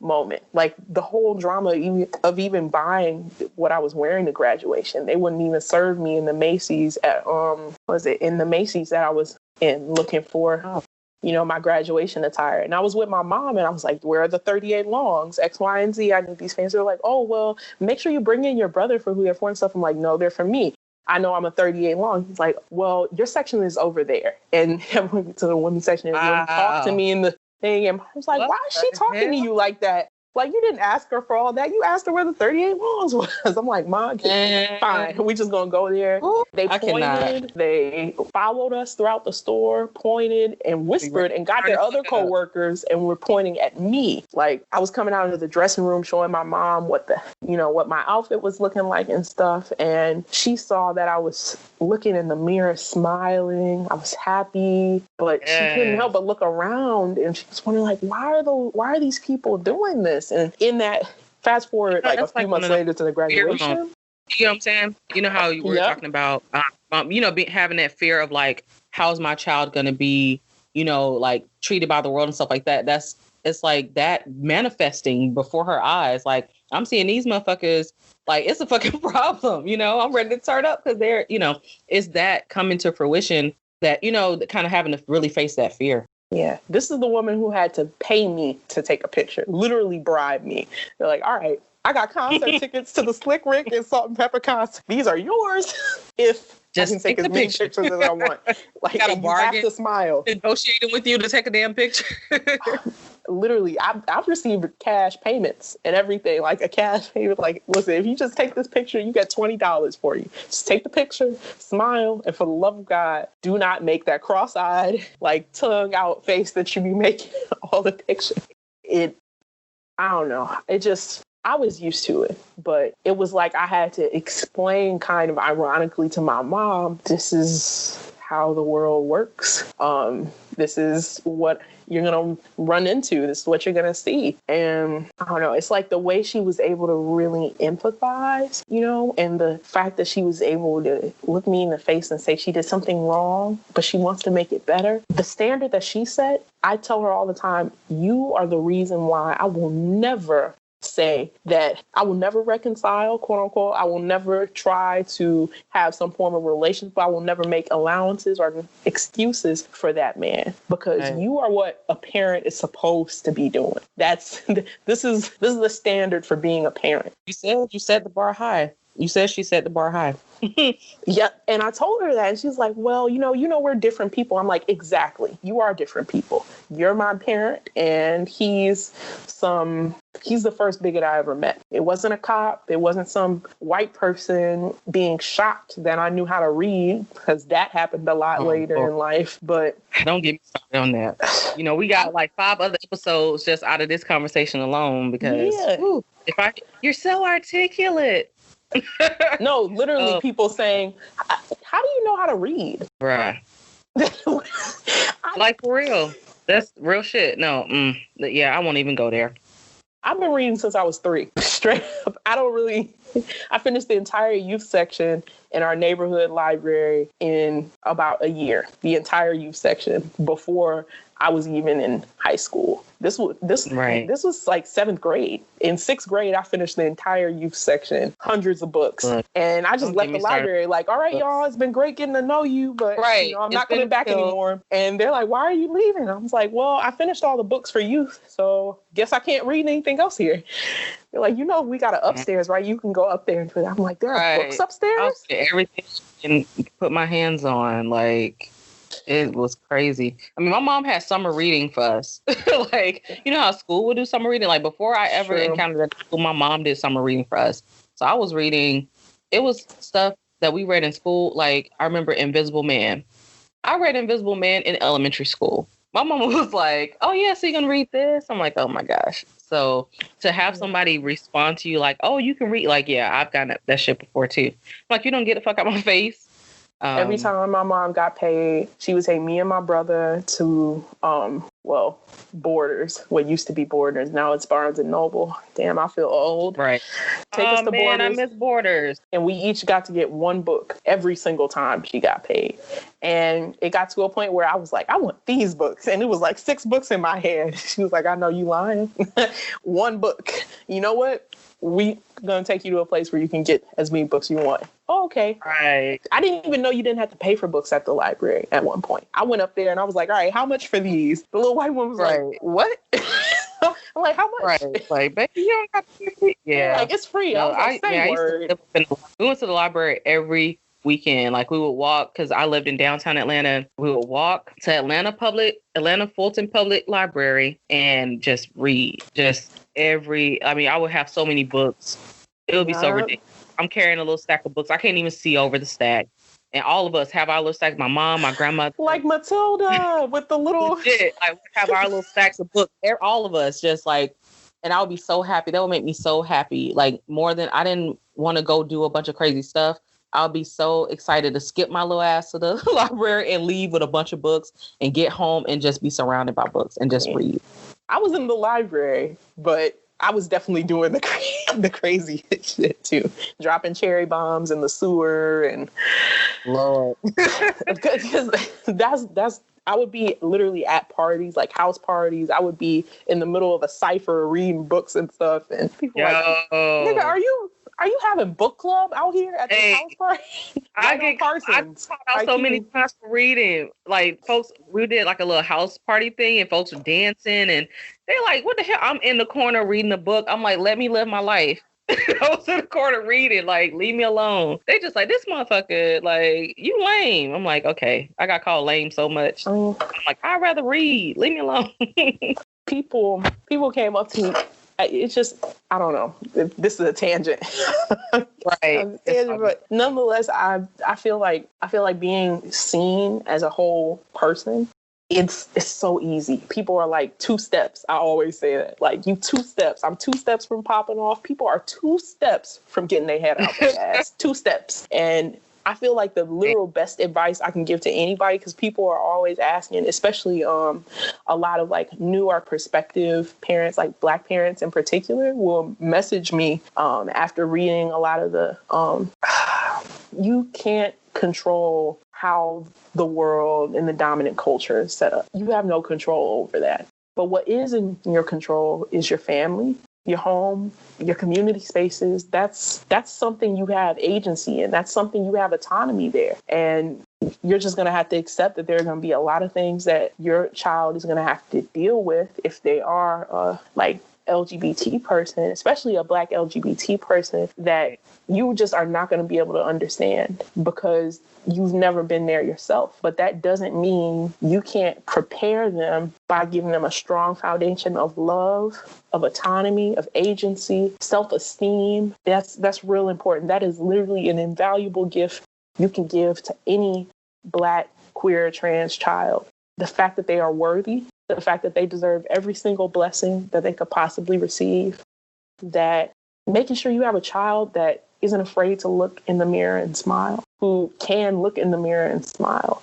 moment. Like the whole drama of even buying what I was wearing to graduation, they wouldn't even serve me in the Macy's in the Macy's that I was in looking for, you know, my graduation attire. And I was with my mom and I was like, where are the 38 longs? X, Y, and Z. I need these fans. They're like, oh, well, make sure you bring in your brother for who they're for and stuff. I'm like, no, they're for me. I know I'm a 38 long. He's like, well, your section is over there. And I went to the women's section and talked to me in the thing. And I was like, why is she talking to you like that? Like, you didn't ask her for all that. You asked her where the 38 longs was. I'm like, Mom, fine. We just going to go there. They pointed. They followed us throughout the store, pointed and whispered and got their other coworkers and were pointing at me. Like, I was coming out of the dressing room showing my mom what my outfit was looking like and stuff. And she saw that I was looking in the mirror, smiling. I was happy, but she couldn't help but look around. And she was wondering, like, why are these people doing this? And in that, fast forward like a few months later to the graduation. You know what I'm saying? You know how you were talking about, having that fear of like, how's my child going to be, you know, like treated by the world and stuff like that. It's like that manifesting before her eyes. Like I'm seeing these motherfuckers, like it's a fucking problem. You know, I'm ready to turn up because they're, you know, it's that coming to fruition that, you know, kind of having to really face that fear. Yeah, this is the woman who had to pay me to take a picture, literally bribe me. They're like, all right, I got concert tickets to the Slick Rick and Salt and Pepper concert. These are yours if just I can take as many pictures as I want. Like, got a bargain. You have to smile. Negotiating with you to take a damn picture. literally, I've received cash payments and everything, like a cash payment. Like, listen, if you just take this picture, you get $20 for you. Just take the picture, smile, and for the love of God, do not make that cross-eyed, like tongue out face that you be making all the pictures. I don't know. I was used to it, but it was like I had to explain kind of ironically to my mom, this is how the world works. This is what you're going to run into. This is what you're going to see. And I don't know, it's like the way she was able to really empathize, and the fact that she was able to look me in the face and say she did something wrong, but she wants to make it better. The standard that she set, I tell her all the time, you are the reason why I will never say that I will never reconcile, quote unquote. I will never try to have some form of relationship. But I will never make allowances or excuses for that man, because you are what a parent is supposed to be doing. This is the standard for being a parent. You set the bar high. You said she set the bar high. Yeah. And I told her that, and she's like, well, we're different people. I'm like, exactly. You are different people. You're my parent, and he's the first bigot I ever met. It wasn't a cop. It wasn't some white person being shocked that I knew how to read, because that happened a lot later in life. But don't get me started on that. We got like 5 other episodes just out of this conversation alone, because you're so articulate. No, literally people saying, how do you know how to read? Right. Like, for real. That's real shit. No. I won't even go there. I've been reading since I was 3. Straight up. I finished the entire youth section in our neighborhood library in about a year. The entire youth section before I was even in high school. This was like 7th grade. In 6th grade, I finished the entire youth section, hundreds of books. And I just left the library like, all right, y'all, it's been great getting to know you, but I'm not coming back anymore. And they're like, why are you leaving? I was like, well, I finished all the books for youth, so guess I can't read anything else here. They're like, we got an upstairs, right? You can go up there and do it. I'm like, there are books upstairs? Everything I can put my hands on, like... It was crazy. I mean, my mom had summer reading for us. Like, how school would do summer reading? Like, before I ever encountered that school, my mom did summer reading for us. So I was reading, it was stuff that we read in school. Like, I remember Invisible Man. I read Invisible Man in elementary school. My mom was like, oh, yeah, so you're going to read this? I'm like, oh, my gosh. So to have somebody respond to you like, oh, you can read. Like, yeah, I've gotten that shit before, too. Like, you don't get the fuck out of my face. Every time my mom got paid, she would take me and my brother to, Borders, what used to be Borders. Now it's Barnes and Noble. Damn, I feel old. Right. Take us to Borders. I miss Borders. And we each got to get one book every single time she got paid. And it got to a point where I was like, I want these books. And it was like 6 books in my hand. She was like, I know you lying. One book. You know what? We gonna take you to a place where you can get as many books you want. Oh, okay. Right. I didn't even know you didn't have to pay for books at the library at one point. I went up there and I was like, all right, how much for these? The little white woman was like, what? I'm like, how much? Right. Like, baby, you don't have to pay. Yeah. Like, it's free. No, I was like, we went to the library every weekend. Like, we would walk, because I lived in downtown Atlanta. We would walk to Atlanta Fulton Public Library and just read. I would have so many books. It would be so ridiculous. I'm carrying a little stack of books. I can't even see over the stack. And all of us have our little stacks. My mom, my grandma. Like Matilda with the little... Legit. Like, we have our little stacks of books. All of us just like... And I would be so happy. That would make me so happy. Like, more than... I didn't want to go do a bunch of crazy stuff. I'll be so excited to skip my little ass to the library and leave with a bunch of books and get home and just be surrounded by books and just read. I was in the library, but I was definitely doing the crazy shit too. Dropping cherry bombs in the sewer and Lord. Because that's I would be literally at parties, like house parties. I would be in the middle of a cipher reading books and stuff, and people were like, nigga, are you having book club out here at the house party? I taught out so many times for reading. Like, folks, we did like a little house party thing, and folks were dancing, and they're like, what the hell? I'm in the corner reading a book. I'm like, let me live my life. I was in the corner reading, like, leave me alone. They just like, this motherfucker, like, you lame. I'm like, okay. I got called lame so much. I'm like, I'd rather read. Leave me alone. people came up to me. It's just, I don't know. This is a tangent. Right. But nonetheless, I feel like being seen as a whole person, it's so easy. People are like 2 steps. I always say that. Like, you 2 steps. I'm 2 steps from popping off. People are 2 steps from getting their head out their ass. 2 steps. And I feel like the literal best advice I can give to anybody, because people are always asking, especially a lot of like newer perspective parents, like Black parents in particular, will message me after reading a lot of the you can't control how the world and the dominant culture is set up. You have no control over that. But what is in your control is your family, your home, your community spaces. That's something you have agency in. That's something you have autonomy there. And you're just going to have to accept that there are going to be a lot of things that your child is going to have to deal with if they are like LGBT person, especially a Black LGBT person, that you just are not going to be able to understand because you've never been there yourself. But that doesn't mean you can't prepare them by giving them a strong foundation of love, of autonomy, of agency, self-esteem. That's real important. That is literally an invaluable gift you can give to any Black, queer, trans child. The fact that they are worthy, the fact that they deserve every single blessing that they could possibly receive, that making sure you have a child that isn't afraid to look in the mirror and smile, who can look in the mirror and smile.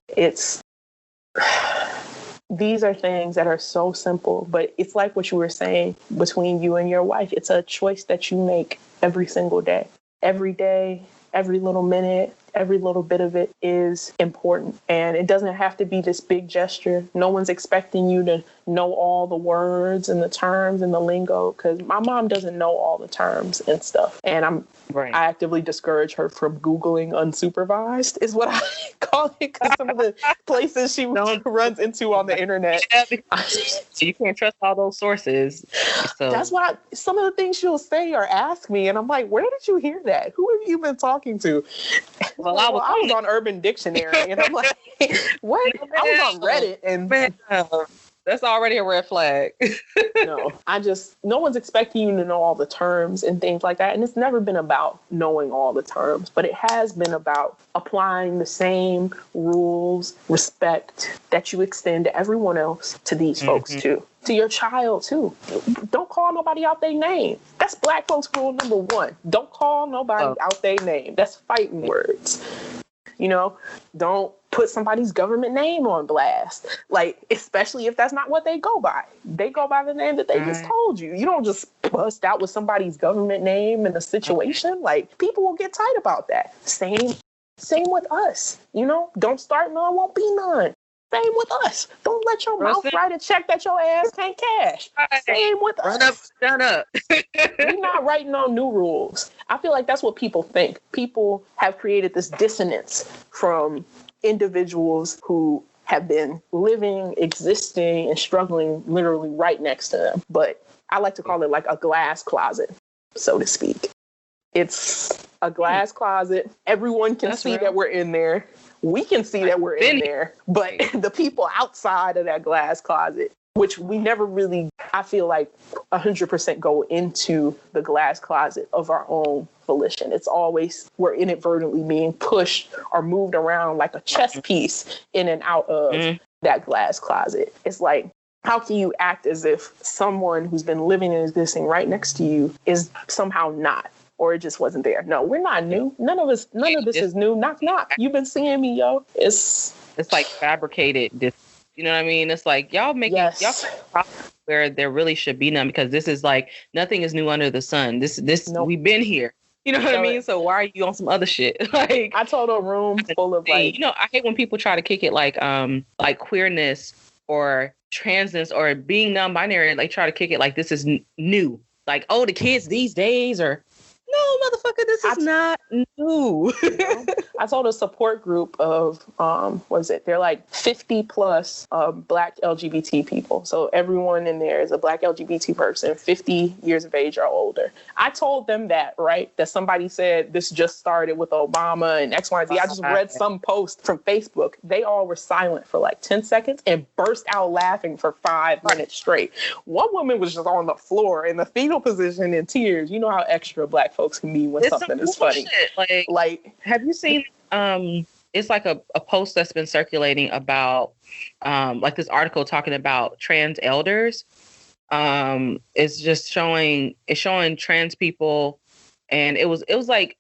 These are things that are so simple, but it's like what you were saying between you and your wife. It's a choice that you make every single day. Every day, every little minute, every little bit of it is important. And it doesn't have to be this big gesture. No one's expecting you to know all the words and the terms and the lingo, because my mom doesn't know all the terms and stuff. And I actively discourage her from Googling unsupervised, is what I call it, because some of the places she runs into on the internet. You can't trust all those sources. So that's why some of the things she'll say or ask me, and I'm like, where did you hear that? Who have you been talking to? Well, I was on Urban Dictionary, and I'm like, what? I was on Reddit, and that's already a red flag. no one's expecting you to know all the terms and things like that. And it's never been about knowing all the terms, but it has been about applying the same rules, respect that you extend to everyone else, to these folks too, to your child too. Don't call nobody out their name. That's Black folks rule number 1. Don't call nobody out their name. That's fighting words. You know, don't put somebody's government name on blast. Like, especially if that's not what they go by. They go by the name that they just told you. You don't just bust out with somebody's government name in a situation. Like, people will get tight about that. Same with us. You know, don't start none, won't be none. Same with us. Don't let your mouth write a check that your ass can't cash. Same with us. Shut up. We're not writing no new rules. I feel like that's what people think. People have created this dissonance from individuals who have been living, existing, and struggling literally right next to them. But I like to call it like a glass closet, so to speak. It's a glass closet. Everyone can see that we're in there. We can see that we're in there, but the people outside of that glass closet, which we never really, I feel like 100% go into the glass closet of our own volition. It's always, we're inadvertently being pushed or moved around like a chess piece in and out of that glass closet. It's like, how can you act as if someone who's been living and existing right next to you is somehow not? Or it just wasn't there. No, we're not new. None of this is new. Knock, knock. You've been seeing me, yo. It's like fabricated. You know what I mean? It's like y'all making y'all where there really should be none, because this is like nothing is new under the sun. This we've been here. You know what I mean? So why are you on some other shit? Like, I told a room full of like, you know, I hate when people try to kick it like queerness or transness or being non-binary, like try to kick it like this is new. Like, oh, the kids these days, or No, motherfucker, this is not new. I told a support group of, they're like 50 plus Black LGBT people. So everyone in there is a Black LGBT person, 50 years of age or older. I told them that, right? That somebody said this just started with Obama and X, Y, and Z. I just read some post from Facebook. They all were silent for like 10 seconds and burst out laughing for 5 minutes straight. One woman was just on the floor in the fetal position in tears. You know how extra Black folks can be when something is funny. Like, have you seen it's like a post that's been circulating about like this article talking about trans elders. It's just showing trans people, and it was like,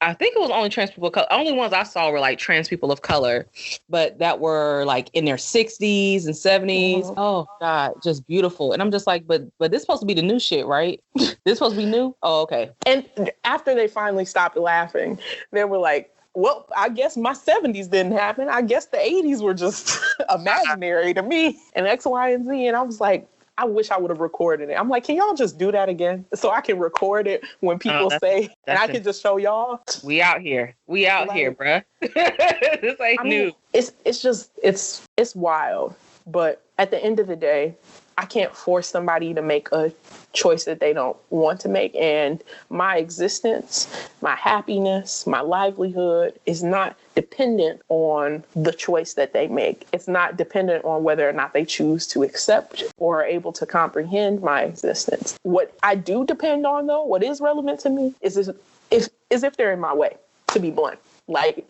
I think it was only trans people. Only ones I saw were like trans people of color, but that were like in their 60s and 70s. Mm-hmm. Oh God, just beautiful. And I'm just like, but this is supposed to be the new shit, right? This supposed to be new? Oh, okay. And after they finally stopped laughing, they were like, well, I guess my 70s didn't happen. I guess the 80s were just imaginary to me, and X, Y, and Z. And I was like, I wish I would have recorded it. I'm like, can y'all just do that again so I can record it when people say, and I can just show y'all. We out here, bruh. This ain't new. It's wild. But at the end of the day, I can't force somebody to make a choice that they don't want to make. And my existence, my happiness, my livelihood is not dependent on the choice that they make. It's not dependent on whether or not they choose to accept or are able to comprehend my existence. What I do depend on, though, what is relevant to me is if they're in my way, to be blunt. Like,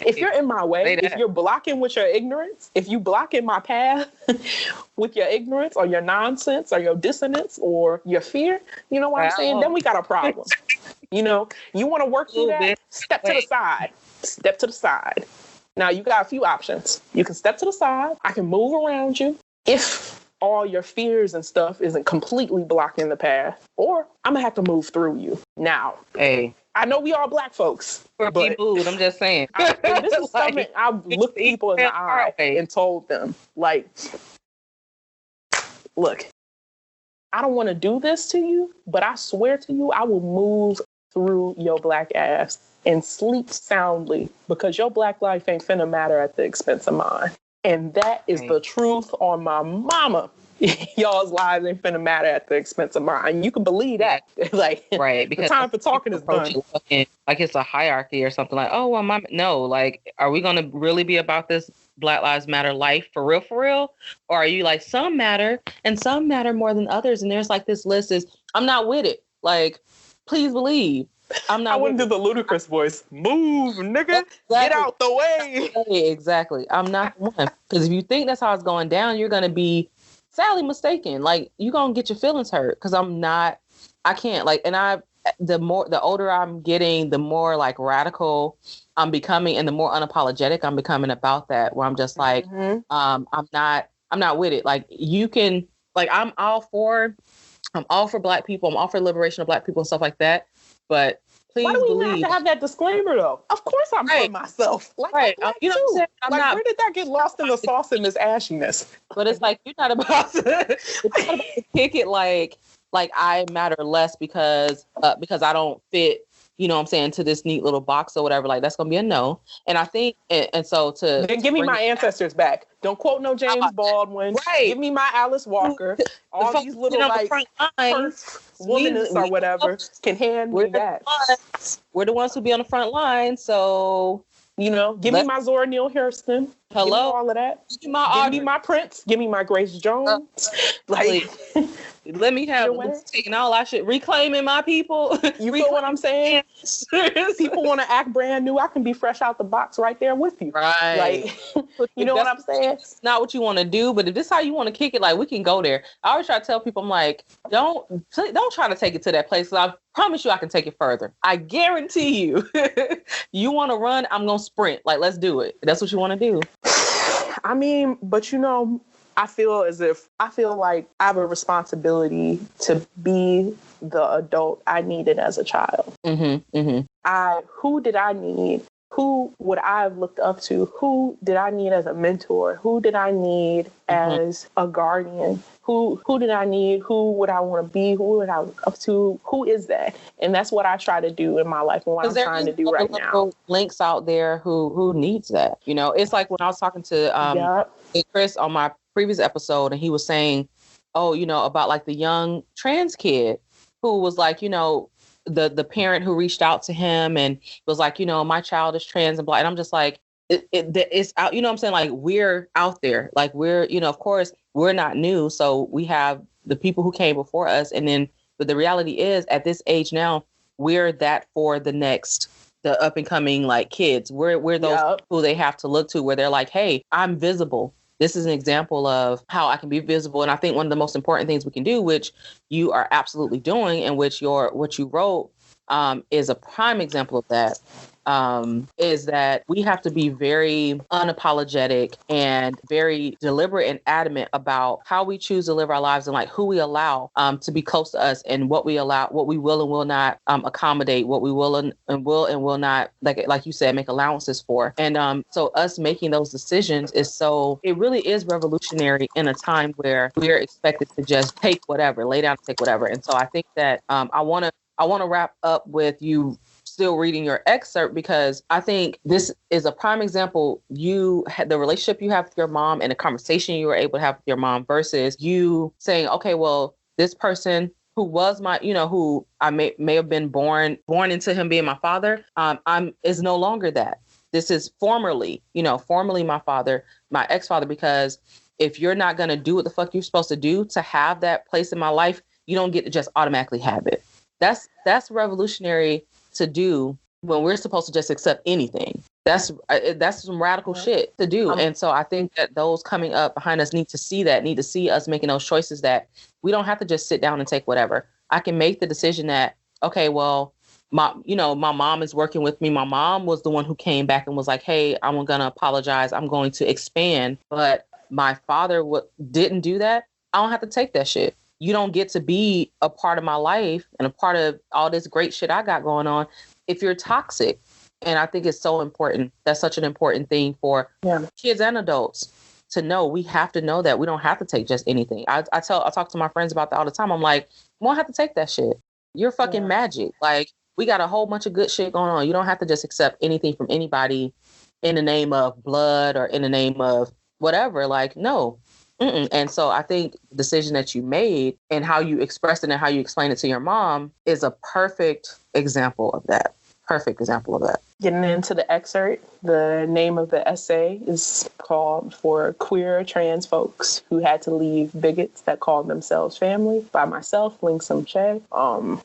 if you're in my way, if you're blocking with your ignorance, if you blocking my path with your ignorance or your nonsense or your dissonance or your fear, you know what I'm saying? Then we got a problem. You know, you want to work through that? Step to the side. Step to the side. Now, you got a few options. You can step to the side. I can move around you. If all your fears and stuff isn't completely blocking the path, or I'm going to have to move through you. Now, hey, I know we all Black folks. But I'm just saying. This is something I've looked people in the eye and told them, like, look, I don't want to do this to you, but I swear to you, I will move through your Black ass and sleep soundly, because your Black life ain't finna matter at the expense of mine. And that is the truth on my mama. Y'all's lives ain't finna matter at the expense of mine. You can believe that. Like, right, because the time for talking is done. Like it's a hierarchy or something. Like, oh, well, no. Like, are we gonna really be about this Black Lives Matter life for real? Or are you like, some matter and some matter more than others? And there's like this list is, I'm not with it. Like, please believe. I'm not. I wouldn't do the ludicrous voice. Move, nigga. Exactly. Get out the way. Exactly. I'm not the one. Because if you think that's how it's going down, you're gonna be sadly mistaken. Like, you're gonna get your feelings hurt, because I can't, like, and the older I'm getting, the more like radical I'm becoming, and the more unapologetic I'm becoming about that, where I'm just like, I'm not with it. Like, you can, like, I'm all for Black people. I'm all for liberation of Black people and stuff like that. But please why do we have to have that disclaimer, though? Of course I'm for myself. Like, right. You know what I'm saying? Like, where did that get lost in the sauce and this ashiness? But it's like, you're not about to kick it like I matter less because I don't fit, you know what I'm saying, to this neat little box or whatever. Like, that's going to be a no. And I think, and so to... Then give me my ancestors back. Don't quote no James Baldwin. Right. Give me my Alice Walker. All these little, like, first womanists or whatever can hand me that. We're the ones who be on the front line, so... You know, give me my Zora Neale Hurston. Hello. Give me all of that. Give me my Prince. Give me my Grace Jones. Like... Let me have taking all I should, reclaiming my people. You feel what I'm saying? People want to act brand new. I can be fresh out the box right there with you. Right. Like, you know what I'm saying? It's not what you want to do, but if this is how you want to kick it, like, we can go there. I always try to tell people, I'm like, don't try to take it to that place. I promise you I can take it further. I guarantee you. You want to run, I'm going to sprint. Like, let's do it. That's what you want to do. I mean, but you know, I feel like I have a responsibility to be the adult I needed as a child. Mm-hmm, mm-hmm. Who did I need who would I have looked up to? Who did I need as a mentor? Who did I need as a guardian? Who did I need? Who would I want to be? Who would I look up to? Who is that? And that's what I try to do in my life and what I'm trying to do right now. Links out there who needs that. You know, it's like when I was talking to Chris on my previous episode, and he was saying, oh, you know, about like the young trans kid who was like, you know, the parent who reached out to him and was like, you know, my child is trans and blah. And I'm just like, it's out, you know what I'm saying? Like, we're out there, like we're, you know, of course we're not new. So we have the people who came before us. And then, but the reality is at this age now, we're that for the up and coming like kids. We're those who they have to look to where they're like, hey, I'm visible. This is an example of how I can be visible. And I think one of the most important things we can do, which you are absolutely doing, and which what you wrote is a prime example of that, is that we have to be very unapologetic and very deliberate and adamant about how we choose to live our lives and like who we allow to be close to us and what we allow, what we will and will not accommodate, what we will and will not, like you said, make allowances for. And so us making those decisions it really is revolutionary in a time where we are expected to just take whatever, lay down and take whatever. And so I think that I want to wrap up with you still reading your excerpt, because I think this is a prime example. You had the relationship you have with your mom and the conversation you were able to have with your mom versus you saying, okay, well, this person who was my, you know, who I may have been born into him being my father, is no longer that. This is formerly my father, my ex-father, because if you're not going to do what the fuck you're supposed to do to have that place in my life, you don't get to just automatically have it. That's revolutionary to do when we're supposed to just accept anything. That's some radical shit to do. And so I think that those coming up behind us need to see us making those choices, that we don't have to just sit down and take whatever. I can make the decision that, okay, well, my mom is working with me. My mom was the one who came back and was like, hey, I'm going to apologize. I'm going to expand. But my father didn't do that. I don't have to take that shit. You don't get to be a part of my life and a part of all this great shit I got going on if you're toxic. And I think it's so important. That's such an important thing for kids and adults to know. We have to know that we don't have to take just anything. I talk to my friends about that all the time. I'm like, you won't have to take that shit. You're fucking magic. Like, we got a whole bunch of good shit going on. You don't have to just accept anything from anybody in the name of blood or in the name of whatever. Like, no. And so I think the decision that you made and how you expressed it and how you explained it to your mom is a perfect example of that. Getting into the excerpt, the name of the essay is called For Queer Trans Folks Who Had to Leave Bigots That Called Themselves Family by myself, Lingsum Che.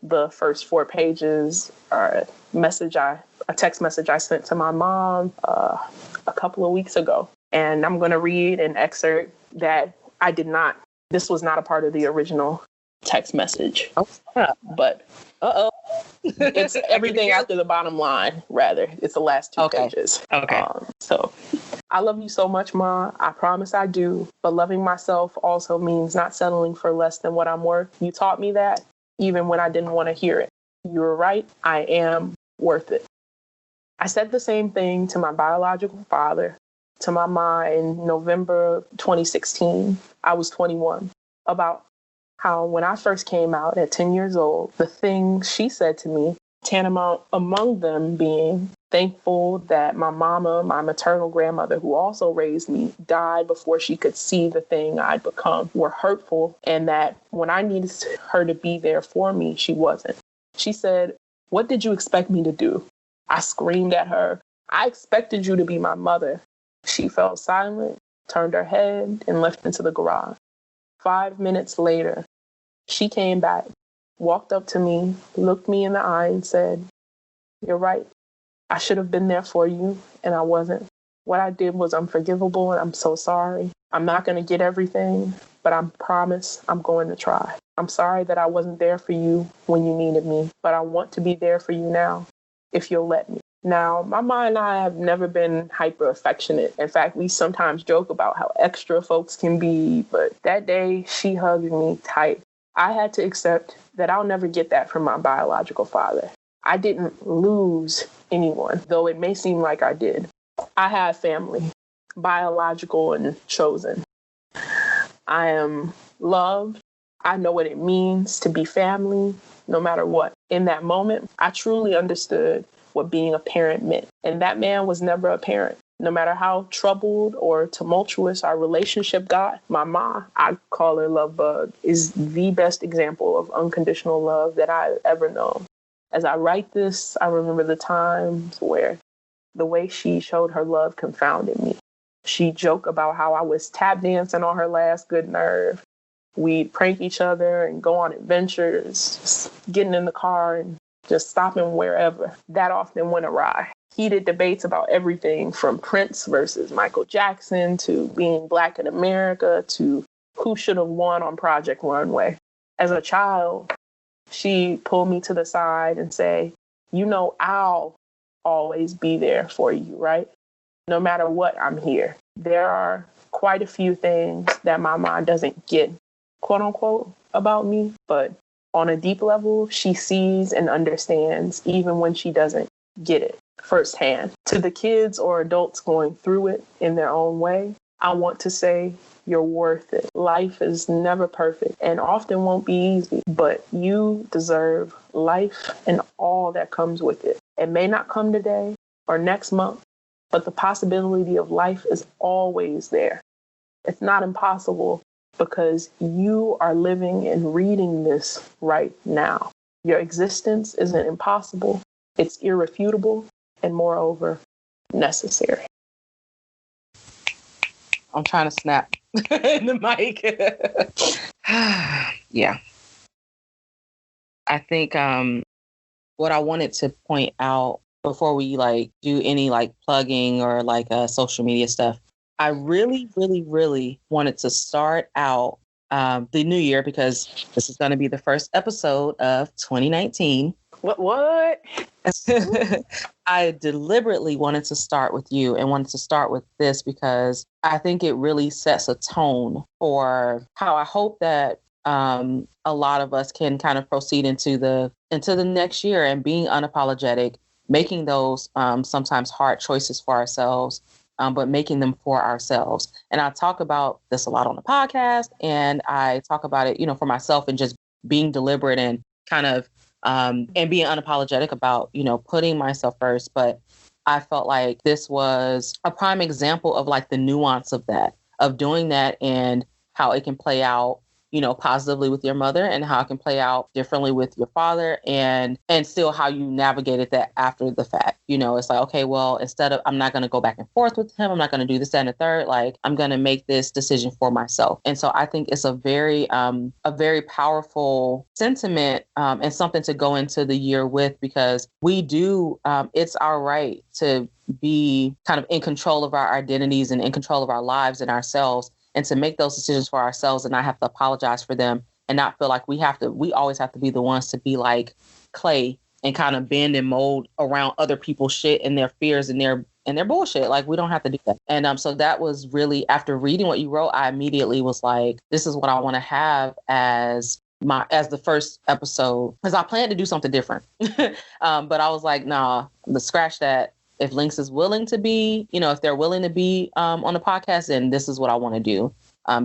The first 4 pages are a text message I sent to my mom a couple of weeks ago. And I'm going to read an excerpt that this was not a part of the original text message. Oh, but it's everything after the bottom line, rather. It's the last 2 pages. Okay. So I love you so much, Ma. I promise I do. But loving myself also means not settling for less than what I'm worth. You taught me that, even when I didn't want to hear it. You were right. I am worth it. I said the same thing to my biological father, to my ma in November 2016. I was 21, about how when I first came out at 10 years old, the things she said to me, tantamount among them being thankful that my mama, my maternal grandmother, who also raised me, died before she could see the thing I'd become, were hurtful, and that when I needed her to be there for me, she wasn't. She said, "What did you expect me to do?" I screamed at her, "I expected you to be my mother." She fell silent, turned her head, and left into the garage. 5 minutes later, she came back, walked up to me, looked me in the eye, and said, "You're right. I should have been there for you, and I wasn't. What I did was unforgivable, and I'm so sorry. I'm not going to get everything, but I promise I'm going to try. I'm sorry that I wasn't there for you when you needed me, but I want to be there for you now, if you'll let me." Now, my mom and I have never been hyper affectionate. In fact, we sometimes joke about how extra folks can be, but that day she hugged me tight. I had to accept that I'll never get that from my biological father. I didn't lose anyone, though it may seem like I did. I have family, biological and chosen. I am loved. I know what it means to be family, no matter what. In that moment, I truly understood what being a parent meant. And that man was never a parent. No matter how troubled or tumultuous our relationship got, my mom, I call her Love Bug, is the best example of unconditional love that I've ever known. As I write this, I remember the times where the way she showed her love confounded me. She'd joke about how I was tap dancing on her last good nerve. We'd prank each other and go on adventures, just getting in the car and just stopping wherever. That often went awry. Heated debates about everything from Prince versus Michael Jackson to being Black in America to who should have won on Project Runway. As a child, she pulled me to the side and say, you know, I'll always be there for you, right? No matter what, I'm here. There are quite a few things that my mom doesn't get, quote unquote, about me, but on a deep level, she sees and understands even when she doesn't get it firsthand. To the kids or adults going through it in their own way, I want to say you're worth it. Life is never perfect and often won't be easy, but you deserve life and all that comes with it. It may not come today or next month, but the possibility of life is always there. It's not impossible because you are living and reading this right now. Your existence isn't impossible. It's irrefutable and moreover necessary. I'm trying to snap in the mic. Yeah. I think what I wanted to point out before we do any plugging or social media stuff, I really, really, really wanted to start out the new year because this is going to be the first episode of 2019. What? I deliberately wanted to start with you and wanted to start with this because I think it really sets a tone for how I hope that a lot of us can kind of proceed into the next year and being unapologetic, making those sometimes hard choices for ourselves, but making them for ourselves. And I talk about this a lot on the podcast, and I talk about it, for myself and just being deliberate and kind of and being unapologetic about, putting myself first. But I felt like this was a prime example of the nuance of that, of doing that and how it can play out, positively with your mother and how it can play out differently with your father and still how you navigated that after the fact. It's okay, well, instead of, I'm not going to go back and forth with him. I'm not going to do this, that, and the third. I'm going to make this decision for myself. And so I think it's a very powerful sentiment and something to go into the year with, because we do, it's our right to be kind of in control of our identities and in control of our lives and ourselves, and to make those decisions for ourselves and not have to apologize for them and not feel like we always have to be the ones to be like clay and kind of bend and mold around other people's shit and their fears and their bullshit. We don't have to do that. And so that was really, after reading what you wrote, I immediately was like, this is what I want to have as the first episode, because I planned to do something different. But I was like, nah, let's scratch that. If Lynx is willing to be, if they're willing to be on the podcast, then this is what I want to do.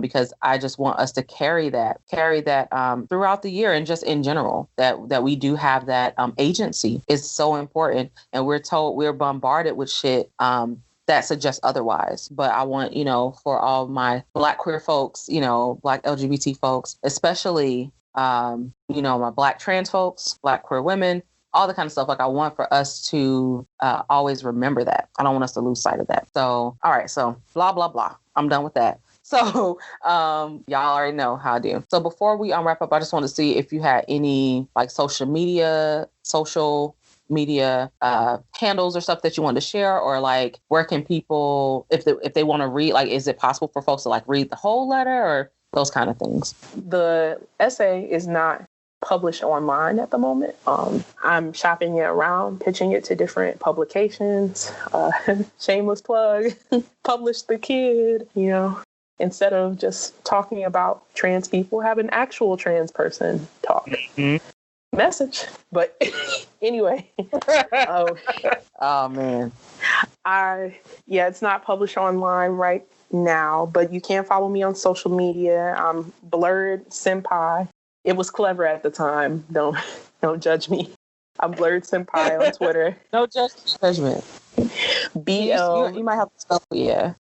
Because I just want us to carry that throughout the year and just in general, that we do have that agency is so important. And we're bombarded with shit that suggests otherwise. But I want, for all my Black queer folks, Black LGBT folks, especially, my Black trans folks, Black queer women, all the kind of stuff. I want for us to always remember that. I don't want us to lose sight of that. So, all right. So blah, blah, blah. I'm done with that. So y'all already know how I do. So before we wrap up, I just want to see if you had any social media handles or stuff that you want to share, or where can people, if they want to read, is it possible for folks to read the whole letter or those kind of things? The essay is not published online at the moment. I'm shopping it around, pitching it to different publications. Shameless plug, Publish the Kid, instead of just talking about trans people, have an actual trans person talk. Mm-hmm. message. But anyway, Oh man. It's not published online right now, but you can follow me on social media. I'm Blurred Senpai. It was clever at the time. Don't judge me. I'm Blurred Senpai on Twitter. No judgment. BL. You might have to spell it, yeah.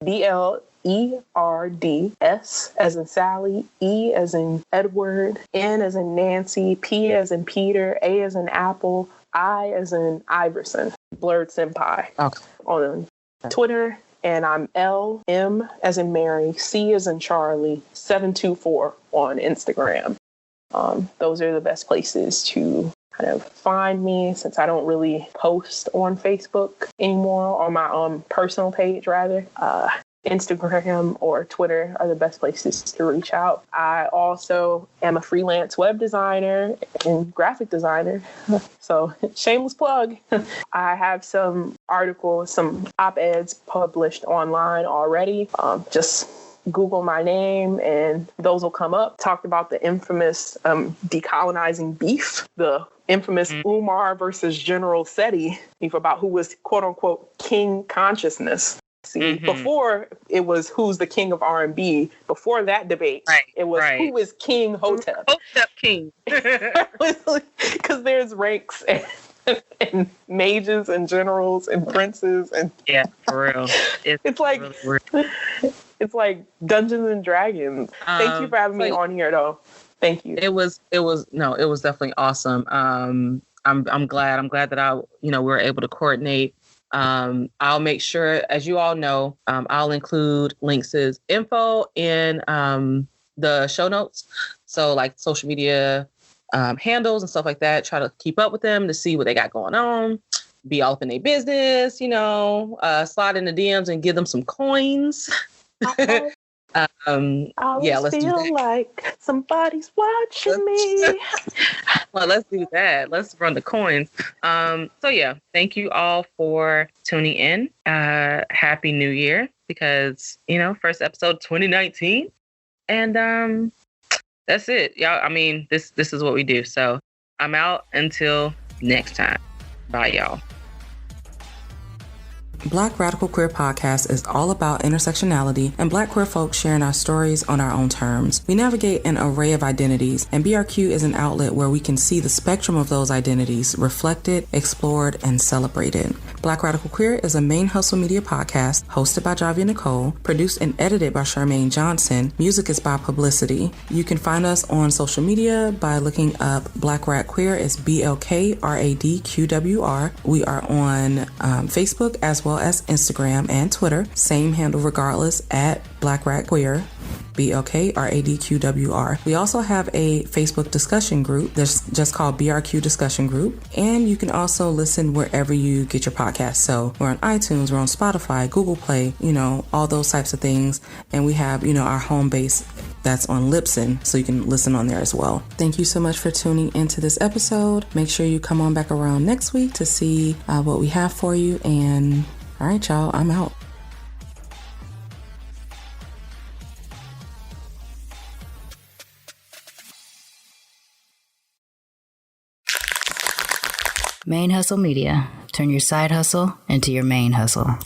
BLERD, as in Sally, E as in Edward, N as in Nancy, P as in Peter, A as in Apple, I as in Iverson. Blurred Senpai. Okay. On Twitter. And I'm LM as in Mary, C as in Charlie, 724 on Instagram. Those are the best places to kind of find me, since I don't really post on Facebook anymore, on my personal page rather. Instagram or Twitter are the best places to reach out. I also am a freelance web designer and graphic designer. So shameless plug. I have some articles, some op-eds published online already. Just Google my name and those will come up. Talked about the infamous decolonizing beef, the infamous Umar versus General Seti beef about who was quote unquote king consciousness. See, before it was who's the king of R&B. Before that debate, it was who is King Hotep. Hotep King. Because there's ranks and mages and generals and princes and yeah, for real. It's like really weird. It's like Dungeons and Dragons. Thank you for having me on here, though. Thank you. It was definitely awesome. I'm glad that we were able to coordinate. I'll make sure, as you all know, I'll include Lynx's info in the show notes. So like social media handles and stuff like that. Try to keep up with them to see what they got going on. Be all up in their business, slide in the DMs and give them some coins. I let's feel do that. Like somebody's watching me. Well, let's do that. Let's run the coins. Thank you all for tuning in. Happy New Year, because first episode 2019, and that's it, y'all. I mean, this is what we do. So I'm out until next time. Bye, y'all. Black Radical Queer Podcast is all about intersectionality and Black queer folks sharing our stories on our own terms. We navigate an array of identities, and BRQ is an outlet where we can see the spectrum of those identities reflected, explored, and celebrated. Black Radical Queer is a ManeHustle Media podcast hosted by Javia Nicole, produced and edited by Charmaine Johnson. Music is by Publicity. You can find us on social media by looking up Black Rad Queer. It's BLK RAD QWR. We are on Facebook as well as Instagram and Twitter. Same handle regardless, at Black Rad Queer. BLK RAD QWR. We also have a Facebook discussion group that's just called BRQ Discussion Group. And you can also listen wherever you get your podcasts. So we're on iTunes, we're on Spotify, Google Play, all those types of things. And we have, our home base that's on Libsyn, so you can listen on there as well. Thank you so much for tuning into this episode. Make sure you come on back around next week to see what we have for you. And all right, y'all, I'm out. ManeHustle Media. Turn your side hustle into your main hustle.